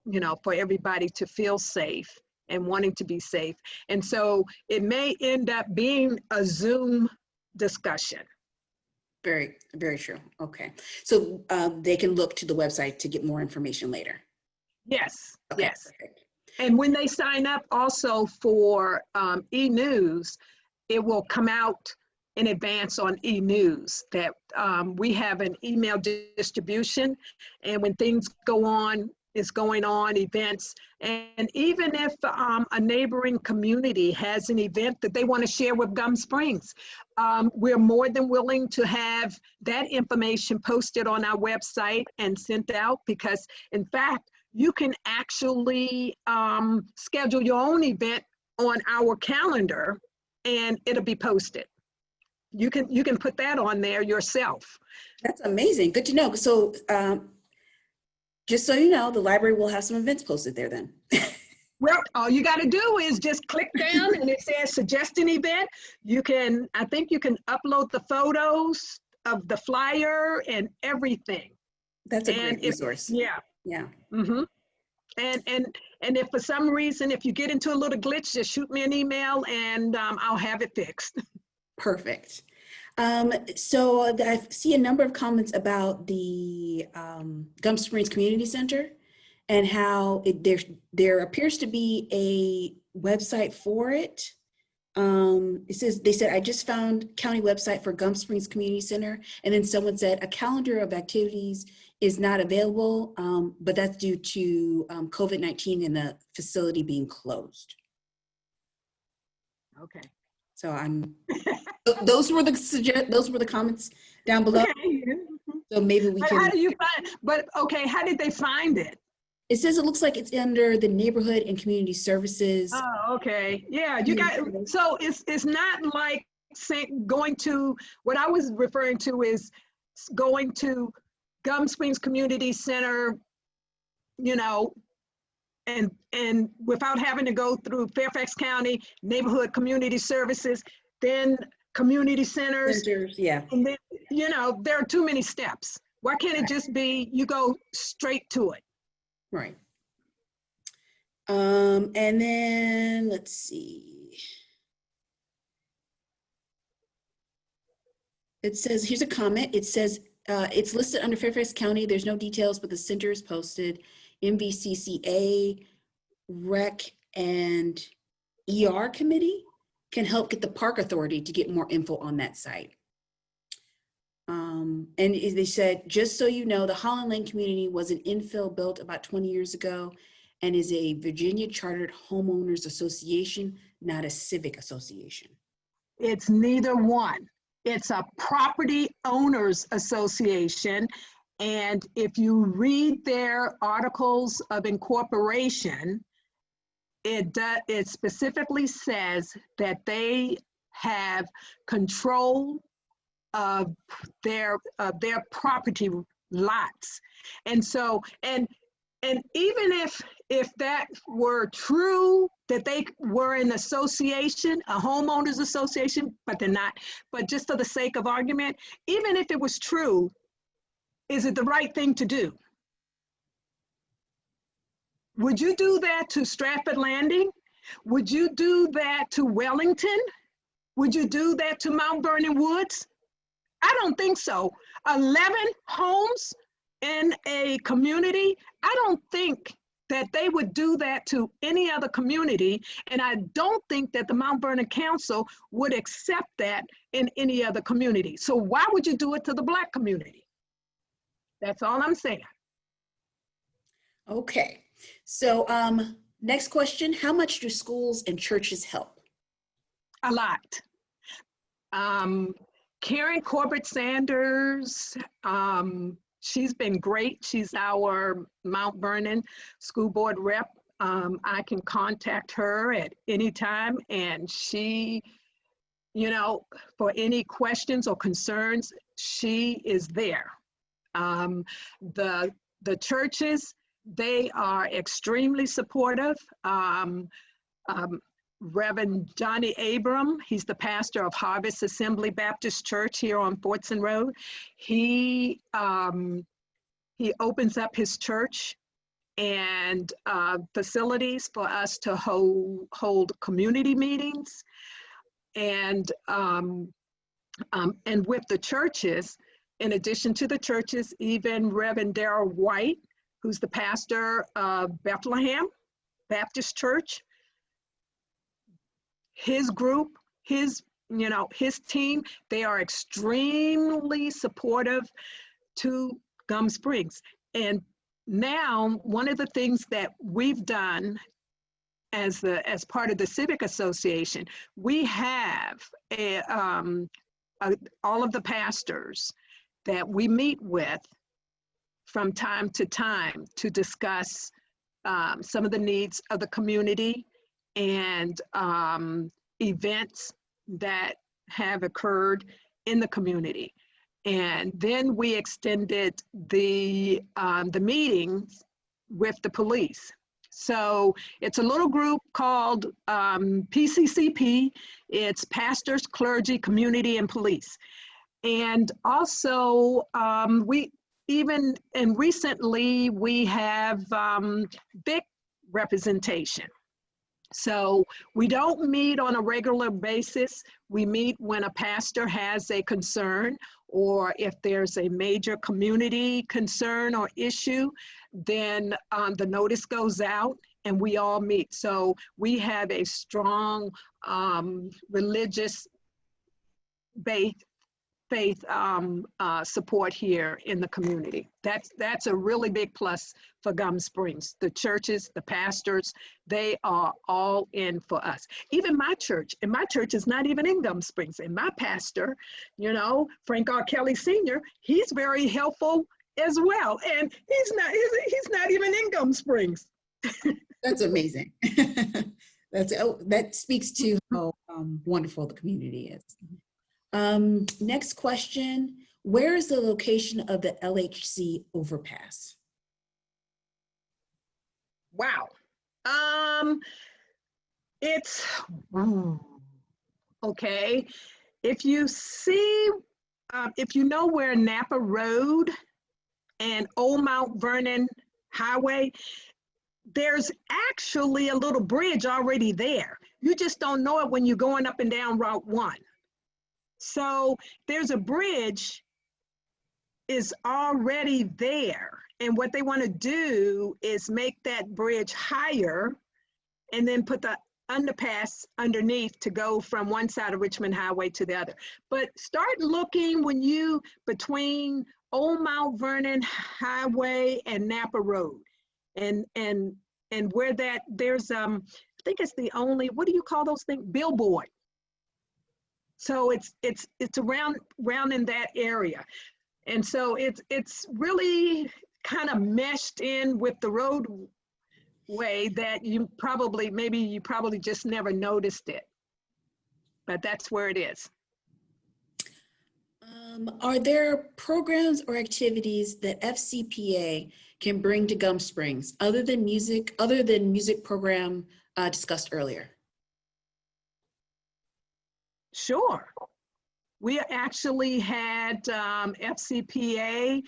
Speaker 3: you know, for everybody to feel safe and wanting to be safe. And so it may end up being a Zoom discussion.
Speaker 2: Very, very true. Okay. So they can look to the website to get more information later.
Speaker 3: Yes,
Speaker 2: Okay,
Speaker 3: yes.
Speaker 2: perfect.
Speaker 3: And when they sign up also for e-news, it will come out in advance on e-news that we have an email distribution, and when things go on, is going on, events, and even if a neighboring community has an event that they want to share with Gum Springs, we're more than willing to have that information posted on our website and sent out, because in fact, you can actually schedule your own event on our calendar and it'll be posted. You can put that on there yourself.
Speaker 2: That's amazing. Good to know. So just so you know, the library will have some events posted there then.
Speaker 3: Well, all you got to do is just click down and it says suggest an event. I think you can upload the photos of the flyer and everything.
Speaker 2: That's a great resource.
Speaker 3: Yeah.
Speaker 2: Yeah.
Speaker 3: Mm-hmm. And if for some reason, if you get into a little glitch, just shoot me an email and I'll have it fixed.
Speaker 2: Perfect. So I see a number of comments about the Gum Springs Community Center and how there appears to be a website for it. They said, I just found county website for Gum Springs Community Center. And then someone said a calendar of activities is not available, but that's due to COVID-19 and the facility being closed.
Speaker 3: Okay.
Speaker 2: So those were the comments down below.
Speaker 3: Okay.
Speaker 2: So maybe we can.
Speaker 3: How do you find? But okay, how did they find it?
Speaker 2: It says it looks like it's under the neighborhood and community services.
Speaker 3: Oh, okay. Yeah, you got. So it's not like going to, what I was referring to is going to Gum Springs Community Center, you know, and without having to go through Fairfax County Neighborhood Community Services, then community centers.
Speaker 2: Yeah.
Speaker 3: And then, you know, there are too many steps. Why can't it just be, you go straight to it?
Speaker 2: Right. And then let's see. It says, here's a comment. It says, it's listed under Fairfax County. There's no details, but the center is posted. MVCCA, Rec, and ER committee can help get the park authority to get more info on that site. And they said, just so you know, the Holland Lane community was an infill built about 20 years ago and is a Virginia chartered homeowners association, not a civic association.
Speaker 3: It's neither one. It's a property owners association. And if you read their articles of incorporation, it specifically says that they have control of their property lots. And so, and even if that were true, that they were an association, a homeowners association, but they're not, but just for the sake of argument, even if it was true, is it the right thing to do? Would you do that to Stratford Landing? Would you do that to Wellington? Would you do that to Mount Vernon Woods? I don't think so. 11 homes in a community, I don't think that they would do that to any other community. And I don't think that the Mount Vernon Council would accept that in any other community. So why would you do it to the Black community? That's all I'm saying.
Speaker 2: Okay, so next question, how much do schools and churches help?
Speaker 3: A lot. Karen Corbett Sanders, she's been great. She's our Mount Vernon School Board rep. I can contact her at any time, and she, you know, for any questions or concerns, she is there. The churches, they are extremely supportive. Reverend Johnny Abram, he's the pastor of Harvest Assembly Baptist Church here on Fortson Road. He opens up his church and facilities for us to hold community meetings. And with the churches, in addition to the churches, even Reverend Darrell White, who's the pastor of Bethlehem Baptist Church, his group, his team, they are extremely supportive to Gum Springs. And now, one of the things that we've done as part of the Civic Association, we have all of the pastors that we meet with from time to time to discuss some of the needs of the community and events that have occurred in the community. And then we extended the meetings with the police. So it's a little group called PCCP. It's Pastors, Clergy, Community, and Police. And also recently we have big representation. So we don't meet on a regular basis. We meet when a pastor has a concern, or if there's a major community concern or issue, then the notice goes out and we all meet. So we have a strong religious faith support here in the community. That's a really big plus for Gum Springs. The churches, the pastors, they are all in for us. Even my church, and my church is not even in Gum Springs. And my pastor, Frank R. Kelly Sr., he's very helpful as well. And he's not even in Gum Springs.
Speaker 2: That's amazing. That speaks to how wonderful the community is. Next question, where is the location of the LHC overpass?
Speaker 3: Wow. It's, okay. If you see, if you know where Napa Road and Old Mount Vernon Highway, there's actually a little bridge already there. You just don't know it when you're going up and down Route 1. So there's a bridge is already there. And what they want to do is make that bridge higher and then put the underpass underneath to go from one side of Richmond Highway to the other. But start looking when you, between Old Mount Vernon Highway and Napa Road. And where that, there's, I think it's the only, what do you call those things? Billboard. So it's around in that area. And so it's really kind of meshed in with the roadway that you probably just never noticed it. But that's where it is.
Speaker 2: Are there programs or activities that FCPA can bring to Gum Springs other than music program discussed earlier?
Speaker 3: Sure. We actually had FCPA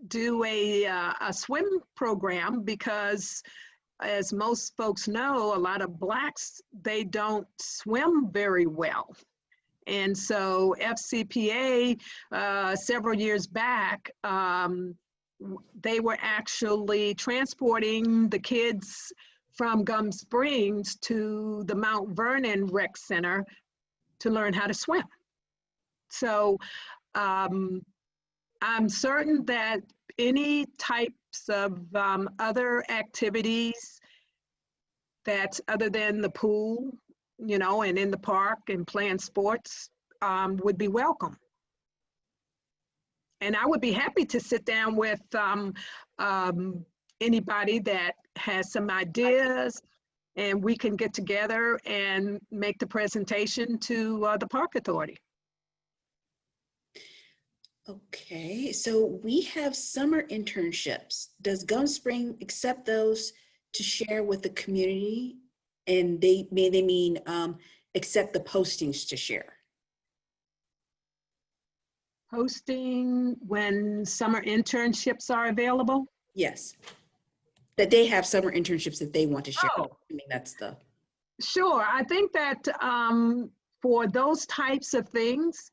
Speaker 3: do a swim program because, as most folks know, a lot of Blacks, they don't swim very well. And so FCPA, several years back, they were actually transporting the kids from Gum Springs to the Mount Vernon Rec Center to learn how to swim. So I'm certain that any types of other activities that's other than the pool, you know, and in the park and playing sports would be welcome. And I would be happy to sit down with anybody that has some ideas, and we can get together and make the presentation to the Park Authority.
Speaker 2: Okay, so we have summer internships. Does Gum Spring accept those to share with the community? And they mean accept the postings to share?
Speaker 3: Posting when summer internships are available?
Speaker 2: Yes. That they have summer internships that they want to share.
Speaker 3: Oh.
Speaker 2: I mean, that's the.
Speaker 3: Sure, I think that for those types of things,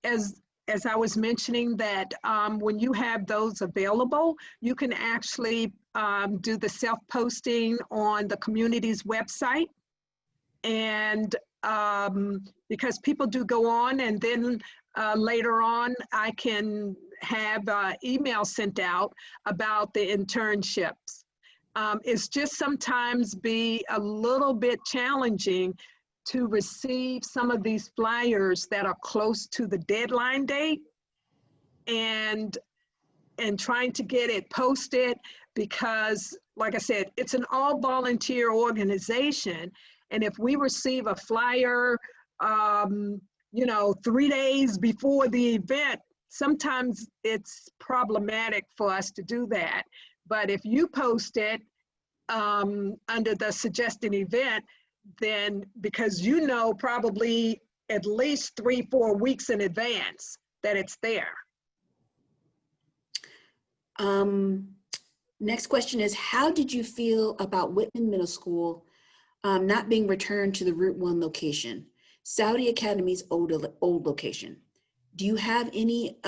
Speaker 3: as I was mentioning, that when you have those available, you can actually do the self-posting on the community's website. And because people do go on, and then later on, I can have email sent out about the internships. It's just sometimes be a little bit challenging to receive some of these flyers that are close to the deadline date and trying to get it posted, because like I said, it's an all volunteer organization. And if we receive a flyer, 3 days before the event, sometimes it's problematic for us to do that. But if you post it under the suggested event, then because you know probably at least 3-4 weeks in advance that it's there.
Speaker 2: Next question is, how did you feel about Whitman Middle School not being returned to the Route 1 location, Saudi Academy's old location? Do you have any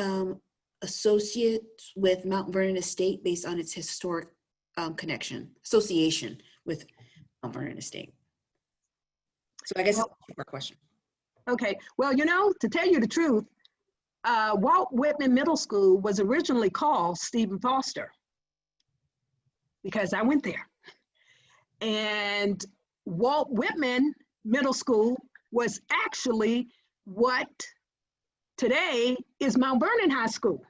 Speaker 2: associates with Mount Vernon Estate based on its historic association with Mount Vernon Estate? So I guess it's a two-part question.
Speaker 3: Okay, well, to tell you the truth, Walt Whitman Middle School was originally called Stephen Foster, because I went there. And Walt Whitman Middle School was actually what today is Mount Vernon High School.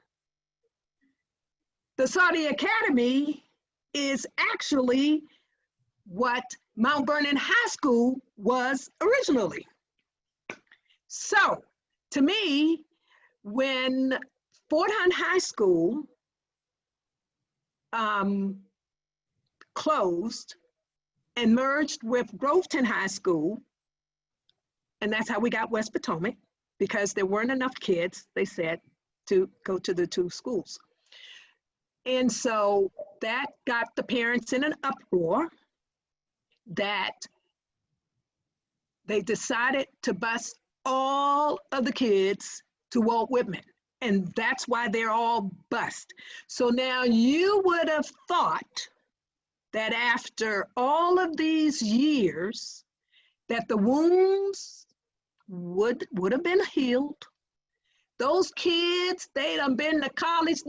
Speaker 3: The Saudi Academy is actually what Mount Vernon High School was originally. So to me, when Fort Hunt High School closed and merged with Groveton High School, and that's how we got West Potomac, because there weren't enough kids, they said, to go to the two schools. And so that got the parents in an uproar that they decided to bus all of the kids to Walt Whitman. And that's why they're all bused. So now you would have thought that after all of these years, that the wounds would have been healed. Those kids, they done been to college.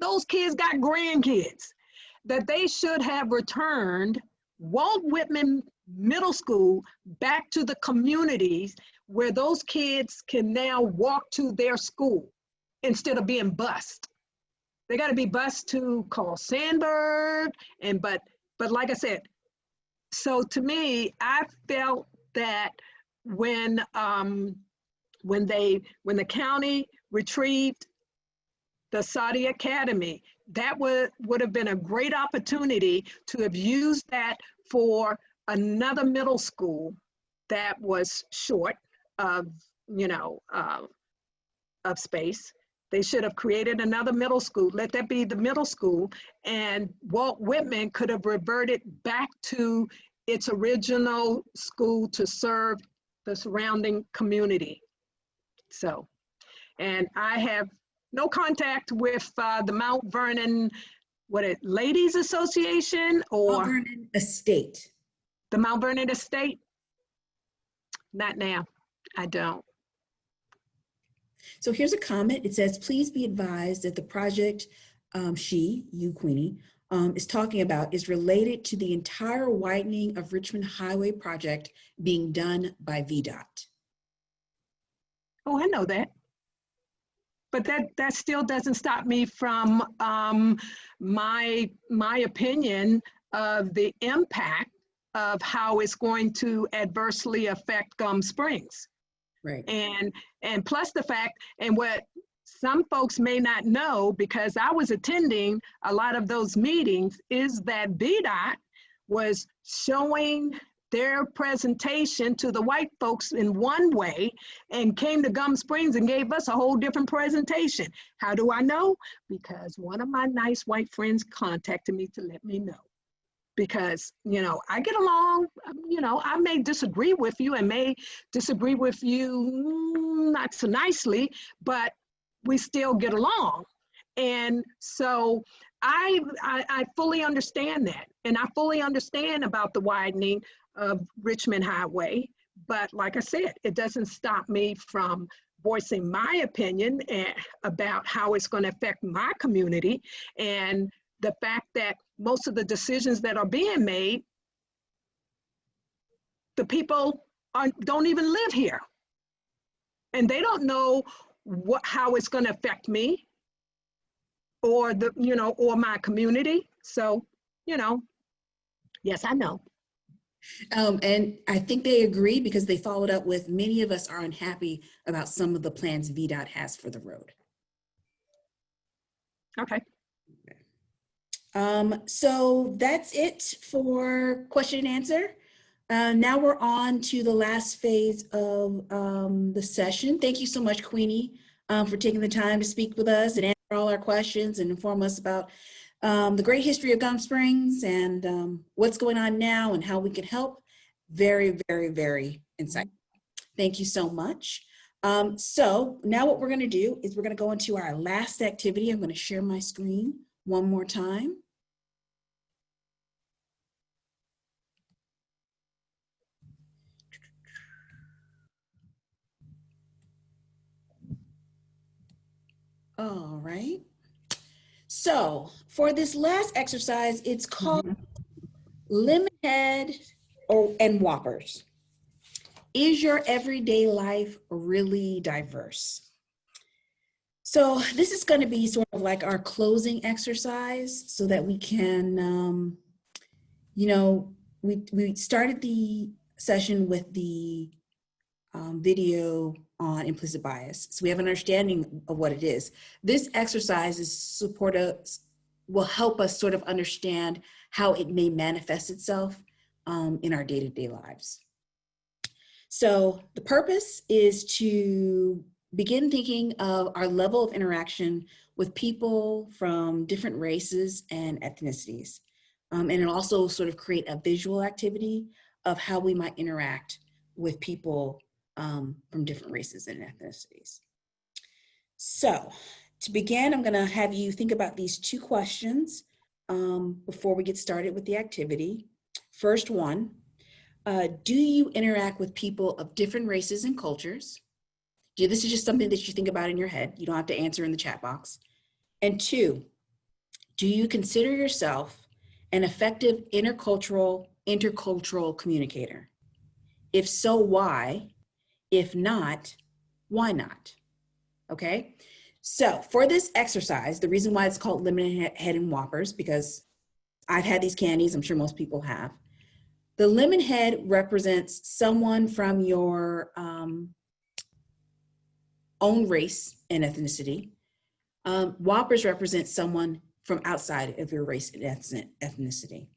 Speaker 3: Those kids got grandkids. That they should have returned Walt Whitman Middle School back to the communities where those kids can now walk to their school instead of being bused. They got to be bused to Carl Sandburg, but like I said, so to me, I felt that when the county retrieved the Saudi Academy, that would have been a great opportunity to have used that for another middle school that was short of, of space. They should have created another middle school, let that be the middle school, and Walt Whitman could have reverted back to its original school to serve the surrounding community. So, and I have no contact with the Mount Vernon, Ladies Association or
Speaker 2: Mount Vernon Estate.
Speaker 3: The Mount Vernon Estate? Not now, I don't.
Speaker 2: So here's a comment. It says, please be advised that the project you, Queenie, is talking about is related to the entire widening of Richmond Highway project being done by VDOT.
Speaker 3: Oh, I know that. But that still doesn't stop me from my opinion of the impact of how it's going to adversely affect Gum Springs.
Speaker 2: Right.
Speaker 3: And plus the fact, and what some folks may not know, because I was attending a lot of those meetings, is that VDOT was showing their presentation to the white folks in one way and came to Gum Springs and gave us a whole different presentation. How do I know? Because one of my nice white friends contacted me to let me know. Because, I get along, I may disagree with you and may disagree with you not so nicely, but we still get along. And so I fully understand that. And I fully understand about the widening of Richmond Highway. But like I said, it doesn't stop me from voicing my opinion about how it's going to affect my community, and the fact that most of the decisions that are being made, the people don't even live here. And they don't know how it's going to affect me or or my community. So, yes, I know.
Speaker 2: And I think they agree because they followed up with, many of us are unhappy about some of the plans VDOT has for the road.
Speaker 3: Okay.
Speaker 2: So that's it for question and answer. Now we're on to the last phase of the session. Thank you so much, Queenie, for taking the time to speak with us and answer all our questions and inform us about the great history of Gum Springs and what's going on now and how we can help. Very, very, very insightful. Thank you so much. So now what we're going to do is we're going to go into our last activity. I'm going to share my screen one more time. All right. So for this last exercise, it's called Lemonhead and Whoppers. Is your everyday life really diverse? So this is going to be sort of like our closing exercise so that we can, we started the session with the video on implicit bias. So we have an understanding of what it is. This exercise will help us sort of understand how it may manifest itself in our day-to-day lives. So the purpose is to begin thinking of our level of interaction with people from different races and ethnicities. And it'll also sort of create a visual activity of how we might interact with people from different races and ethnicities. So to begin, I'm gonna have you think about these two questions before we get started with the activity. First one, do you interact with people of different races and cultures? This is just something that you think about in your head. You don't have to answer in the chat box. And two, do you consider yourself an effective intercultural communicator? If so, why? If not, why not? Okay, so for this exercise, the reason why it's called Lemon Head and Whoppers, because I've had these candies, I'm sure most people have. The lemon head represents someone from your own race and ethnicity. Whoppers represent someone from outside of your race and ethnicity.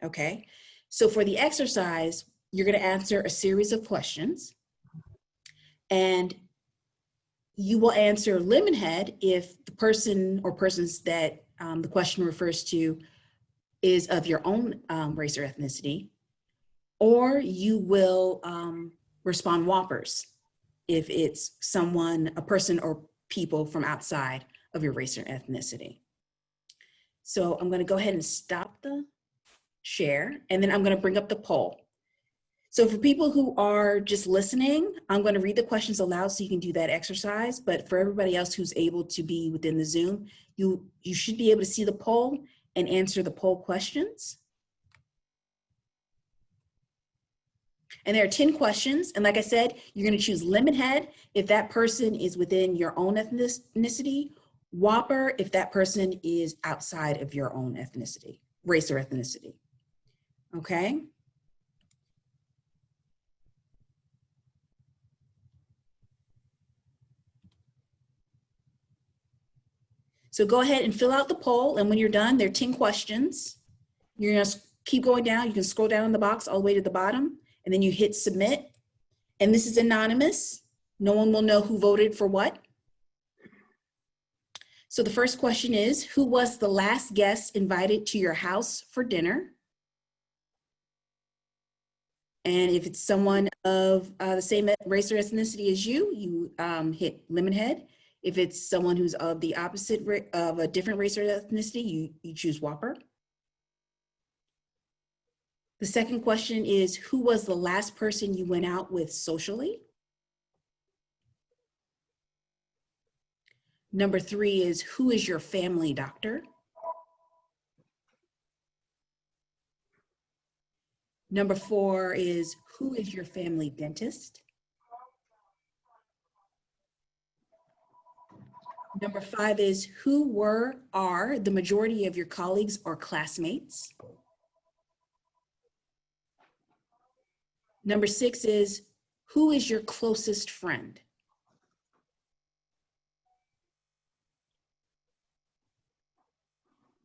Speaker 2: Okay, so for the exercise, you're going to answer a series of questions, and you will answer lemonhead if the person or persons that the question refers to is of your own race or ethnicity, or you will respond whoppers if it's someone, a person or people from outside of your race or ethnicity. So I'm going to go ahead and stop the share, and then I'm going to bring up the poll. So for people who are just listening, I'm going to read the questions aloud so you can do that exercise. But for everybody else who's able to be within the Zoom, you should be able to see the poll and answer the poll questions. And there are 10 questions. And like I said, you're going to choose lemonhead if that person is within your own ethnicity, whopper if that person is outside of your own ethnicity, race or ethnicity. Okay. So go ahead and fill out the poll. And when you're done, there are 10 questions. You're going to keep going down. You can scroll down in the box all the way to the bottom, and then you hit submit. And this is anonymous. No one will know who voted for what. So the first question is, who was the last guest invited to your house for dinner? And if it's someone of the same race or ethnicity as you, you hit lemonhead. If it's someone who's of the opposite of a different race or ethnicity, you choose whopper. The second question is, who was the last person you went out with socially? Number 3 is, who is your family doctor? Number 4 is, who is your family dentist? Number 5 is, who are the majority of your colleagues or classmates? Number 6 is, who is your closest friend?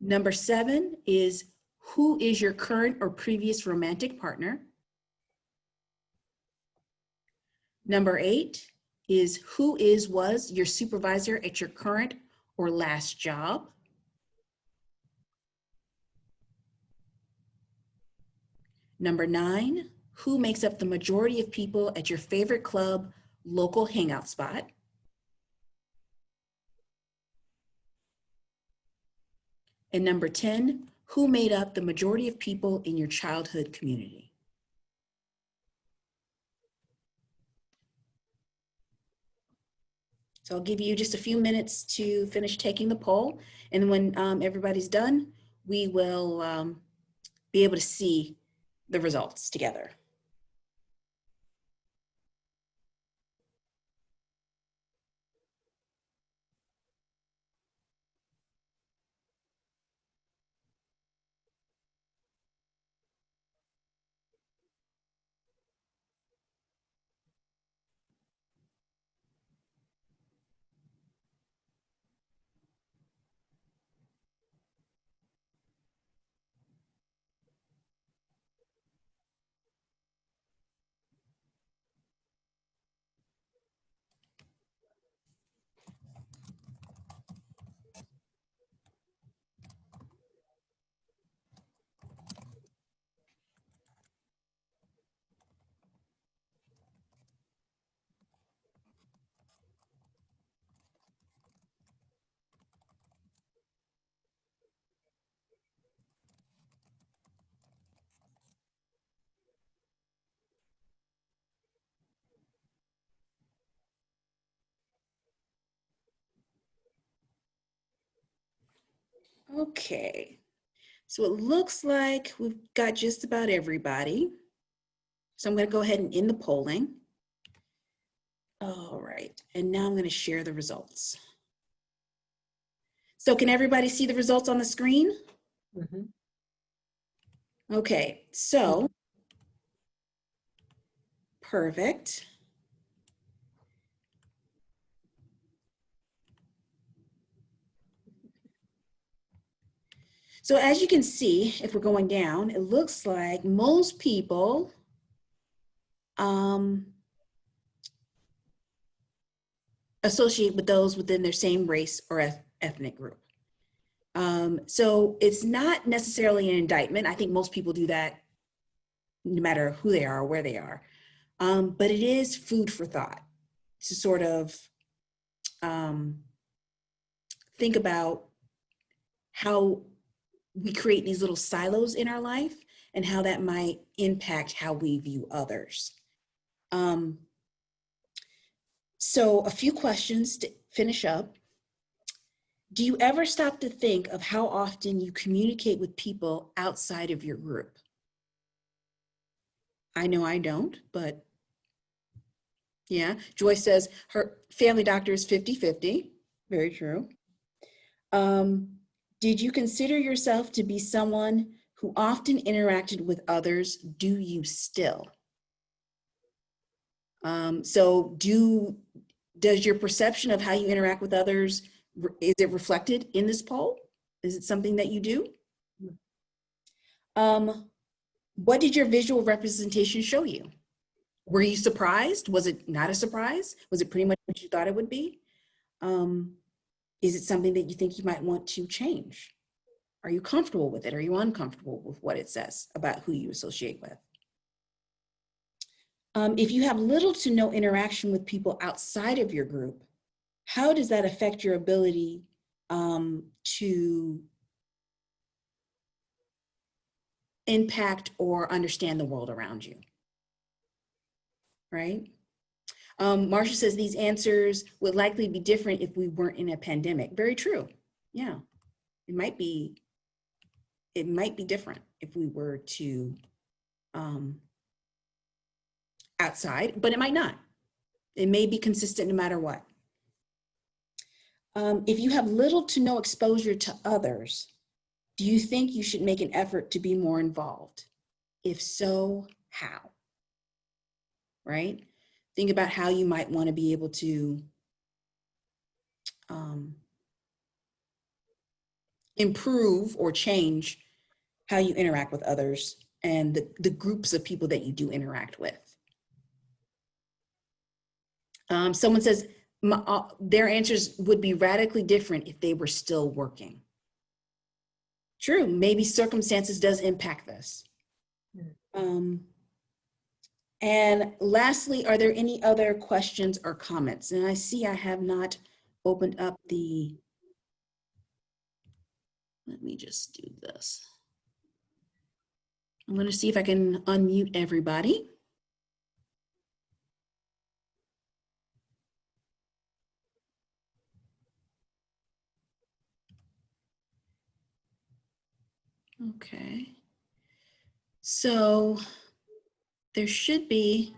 Speaker 2: Number 7 is, who is your current or previous romantic partner? Number 8 is, who was your supervisor at your current or last job? Number 9, who makes up the majority of people at your favorite club, local hangout spot? And number 10, who made up the majority of people in your childhood community? So I'll give you just a few minutes to finish taking the poll. And when everybody's done, we will be able to see the results together. Okay, so it looks like we've got just about everybody. So I'm going to go ahead and end the polling. All right, and now I'm going to share the results. So can everybody see the results on the screen?
Speaker 1: Mhm.
Speaker 2: Okay, so perfect. So as you can see, if we're going down, it looks like most people associate with those within their same race or ethnic group. So it's not necessarily an indictment. I think most people do that no matter who they are or where they are. But it is food for thought to sort of think about how we create these little silos in our life and how that might impact how we view others. So a few questions to finish up. Do you ever stop to think of how often you communicate with people outside of your group? I know I don't, but yeah. Joyce says her family doctor is 50-50. Very true. Did you consider yourself to be someone who often interacted with others? Do you still? So does your perception of how you interact with others, is it reflected in this poll? Is it something that you do? What did your visual representation show you? Were you surprised? Was it not a surprise? Was it pretty much what you thought it would be? Is it something that you think you might want to change? Are you comfortable with it? Are you uncomfortable with what it says about who you associate with? If you have little to no interaction with people outside of your group, how does that affect your ability to impact or understand the world around you? Right? Marcia says these answers would likely be different if we weren't in a pandemic. Very true. Yeah, it might be different if we were to outside, but it might not. It may be consistent no matter what. If you have little to no exposure to others, do you think you should make an effort to be more involved? If so, how? Right? Think about how you might want to be able to improve or change how you interact with others and the groups of people that you do interact with. Someone says their answers would be radically different if they were still working. True, maybe circumstances does impact this. And lastly, are there any other questions or comments? And I see I have not opened up the, let me just do this. I'm going to see if I can unmute everybody. Okay. So there should be,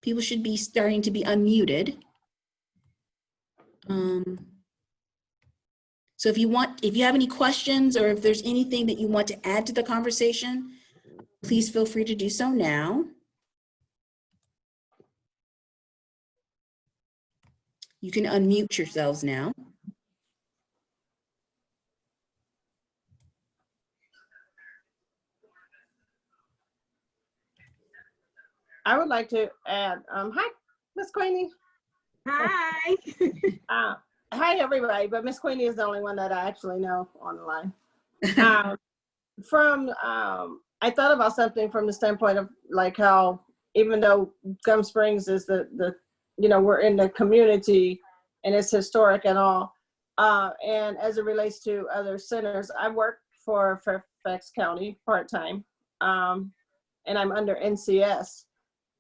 Speaker 2: people should be starting to be unmuted. So if you have any questions or if there's anything that you want to add to the conversation, please feel free to do so now. You can unmute yourselves now.
Speaker 4: I would like to add, hi, Miss Queenie.
Speaker 3: Hi.
Speaker 4: Hi, everybody, but Miss Queenie is the only one that I actually know on the line. I thought about something from the standpoint of like how, even though Gum Springs is we're in the community and it's historic and all, and as it relates to other centers, I work for Fairfax County part-time, and I'm under NCS.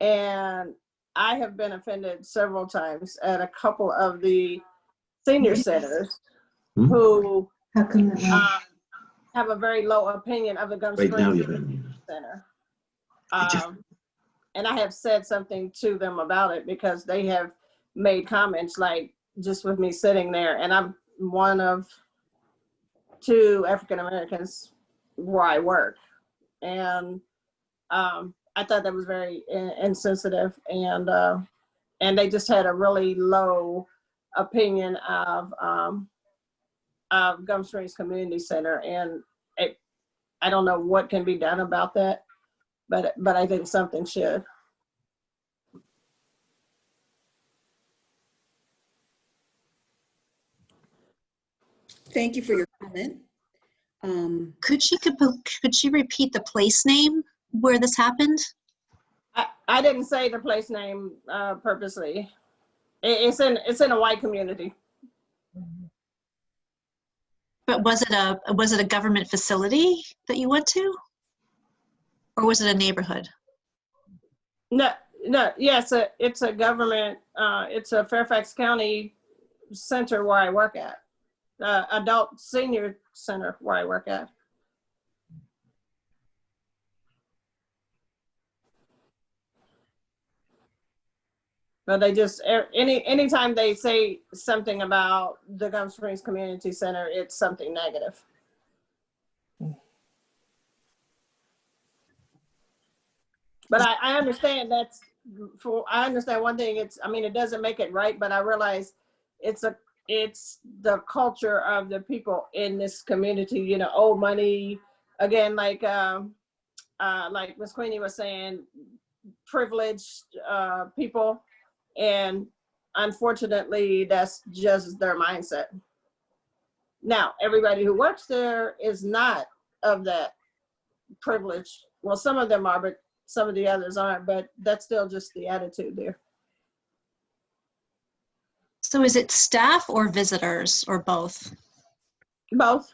Speaker 4: And I have been offended several times at a couple of the senior centers who
Speaker 5: How come that wrong?
Speaker 4: have a very low opinion of the Gum
Speaker 5: Right now
Speaker 4: Springs
Speaker 5: you've been muted.
Speaker 4: Center. And I have said something to them about it because they have made comments like just with me sitting there, and I'm one of 2 African Americans where I work. And I thought that was very insensitive, and they just had a really low opinion of Gum Springs Community Center, and I don't know what can be done about that, but I think something should.
Speaker 2: Thank you for your comment.
Speaker 10: Could she repeat the place name where this happened?
Speaker 4: I didn't say the place name purposely. It's in a white community.
Speaker 10: But was it a government facility that you went to, or was it a neighborhood?
Speaker 4: No, yeah, it's a government. It's a Fairfax County center where I work at, adult senior center where I work at. But they just anytime they say something about the Gum Springs Community Center, it's something negative. But I understand I understand one thing. It doesn't make it right, but I realize it's the culture of the people in this community. Old money, again, like Ms. Queenie was saying, privileged people. And unfortunately, that's just their mindset. Now, everybody who works there is not of that privilege. Well, some of them are, but some of the others aren't, but that's still just the attitude there.
Speaker 10: So is it staff or visitors or both?
Speaker 4: Both.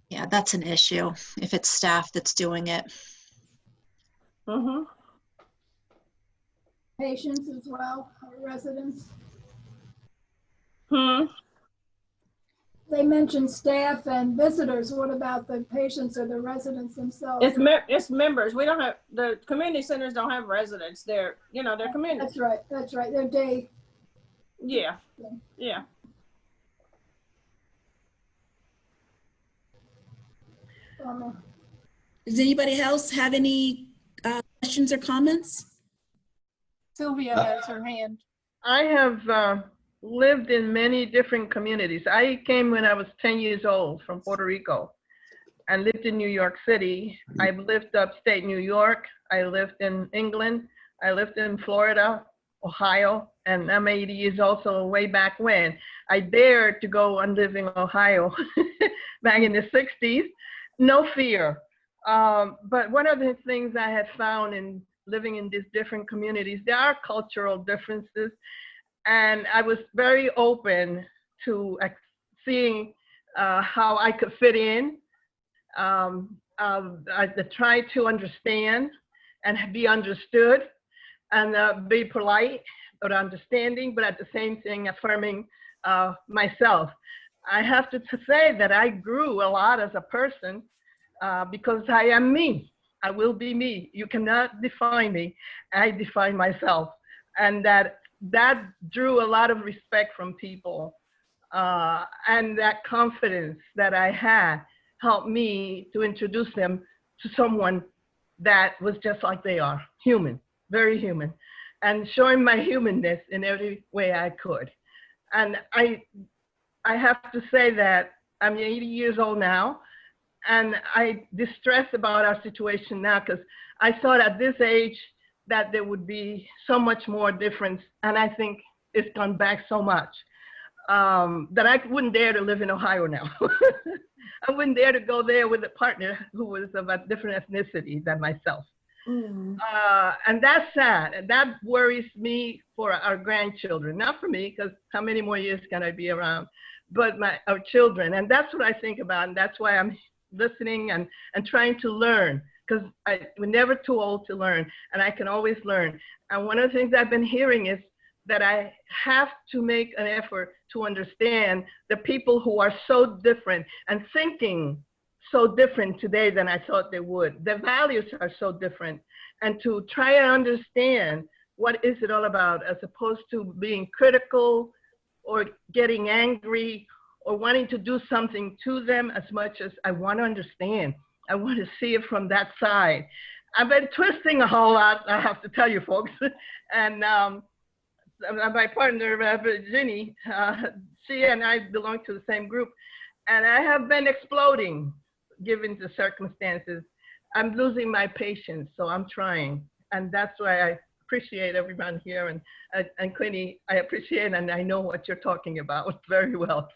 Speaker 10: Yeah, that's an issue if it's staff that's doing it.
Speaker 4: Mm-hmm.
Speaker 11: Patients as well, or residents? They mentioned staff and visitors. What about the patients or the residents themselves?
Speaker 4: It's members. We don't have, the community centers don't have residents. They're community.
Speaker 11: That's right. That's right. They're day.
Speaker 4: Yeah.
Speaker 2: Does anybody else have any questions or comments?
Speaker 1: Sylvia has her hand.
Speaker 12: I have lived in many different communities. I came when I was 10 years old from Puerto Rico and lived in New York City. I've lived upstate New York. I lived in England. I lived in Florida, Ohio, and I'm 80 years old, so way back when. I dared to go and live in Ohio back in the 60s. No fear. But one of the things I had found in living in these different communities, there are cultural differences. And I was very open to seeing how I could fit in. I tried to understand and be understood and be polite but understanding, but at the same thing affirming myself. I have to say that I grew a lot as a person because I am me. I will be me. You cannot define me. I define myself. And that drew a lot of respect from people. And that confidence that I had helped me to introduce them to someone that was just like they are, human, very human, and showing my humanness in every way I could. And I have to say that I'm 80 years old now, and I distress about our situation now because I thought at this age that there would be so much more difference, and I think it's gone back so much that I wouldn't dare to live in Ohio now. I wouldn't dare to go there with a partner who was of a different ethnicity than myself. And that's sad, and that worries me for our grandchildren, not for me, because how many more years can I be around, but our children. And that's what I think about, and that's why I'm listening and trying to learn, because we're never too old to learn, and I can always learn. And one of the things I've been hearing is that I have to make an effort to understand the people who are so different and thinking so different today than I thought they would. Their values are so different, and to try and understand what is it all about, as opposed to being critical or getting angry or wanting to do something to them, as much as I want to understand. I want to see it from that side. I've been twisting a whole lot, I have to tell you folks. And my partner, Ginny, she and I belong to the same group. And I have been exploding, given the circumstances. I'm losing my patience, so I'm trying. And that's why I appreciate everyone here. And Queenie, I appreciate, and I know what you're talking about very well.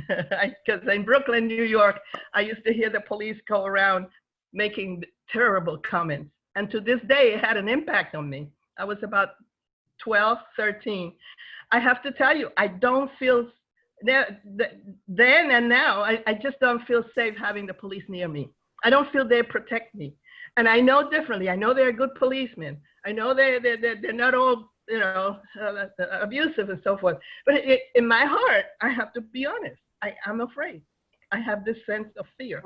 Speaker 12: Because in Brooklyn, New York, I used to hear the police go around making terrible comments. And to this day, it had an impact on me. I was about 12, 13. I have to tell you, I don't feel, then and now, I just don't feel safe having the police near me. I don't feel they protect me. And I know differently. I know they're good policemen. I know they're not all, you know, abusive and so forth. But in my heart, I have to be honest. I'm afraid. I have this sense of fear.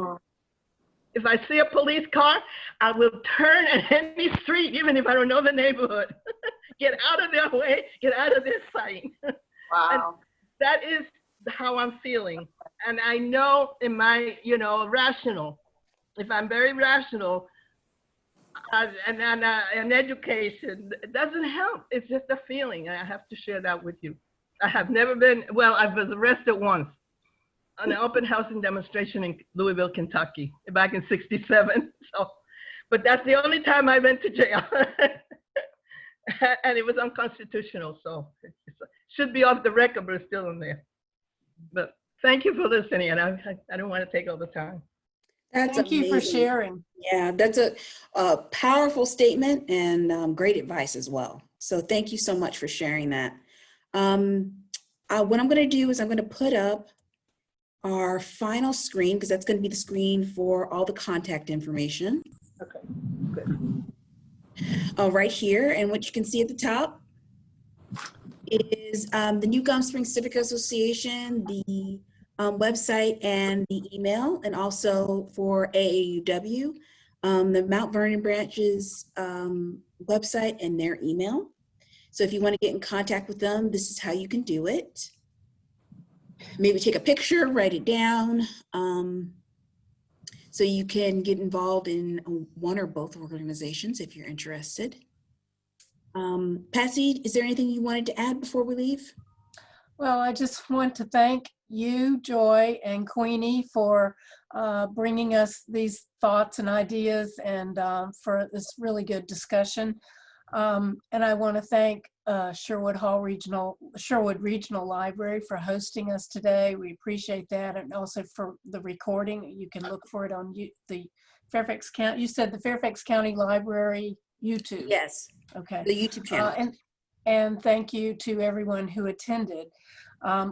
Speaker 12: If I see a police car, I will turn at any street, even if I don't know the neighborhood. Get out of their way, get out of their sight.
Speaker 4: Wow.
Speaker 12: And that is how I'm feeling. And I know in my, you know, rational, if I'm very rational, and education, it doesn't help. It's just a feeling. I have to share that with you. I have never been, well, I was arrested once on an open housing demonstration in Louisville, Kentucky, back in '67. So, but that's the only time I went to jail. And it was unconstitutional, so it should be off the record, but it's still in there. But thank you for listening, and I don't want to take all the time.
Speaker 2: That's
Speaker 1: Thank you for
Speaker 2: amazing.
Speaker 1: sharing.
Speaker 2: Yeah, that's a powerful statement and great advice as well. So thank you so much for sharing that. What I'm going to do is I'm going to put up our final screen, because that's going to be the screen for all the contact information.
Speaker 4: Okay, good.
Speaker 2: Right here, and what you can see at the top is the New Gum Springs Civic Association, the website and the email, and also for AAUW, the Mount Vernon branch's website and their email. So if you want to get in contact with them, this is how you can do it. Maybe take a picture, write it down, so you can get involved in one or both organizations if you're interested. Patsy, is there anything you wanted to add before we leave?
Speaker 1: Well, I just want to thank you, Joy, and Queenie for bringing us these thoughts and ideas, and for this really good discussion. And I want to thank Sherwood Regional Library for hosting us today. We appreciate that, and also for the recording. You can look for it on the Fairfax County. You said the Fairfax County Library YouTube.
Speaker 2: Yes.
Speaker 1: Okay.
Speaker 2: The YouTube channel.
Speaker 1: And thank you to everyone who attended.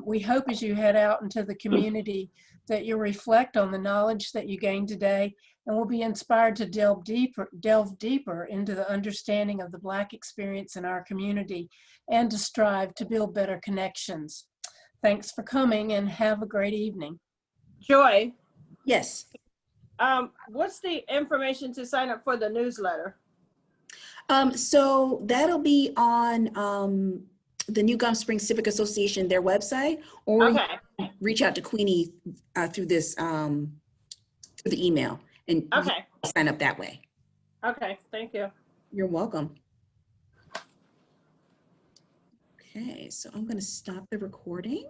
Speaker 1: We hope as you head out into the community that you'll reflect on the knowledge that you gained today, and will be inspired to delve deeper into the understanding of the Black experience in our community, and to strive to build better connections. Thanks for coming, and have a great evening.
Speaker 4: Joy.
Speaker 2: Yes.
Speaker 4: What's the information to sign up for the newsletter?
Speaker 2: So that'll be on the New Gum Springs Civic Association, their website, or
Speaker 4: Okay.
Speaker 2: you can reach out to Queenie through this through the email, and
Speaker 4: Okay.
Speaker 2: sign up that way.
Speaker 4: Okay, thank you.
Speaker 2: You're welcome. Okay, so I'm going to stop the recording.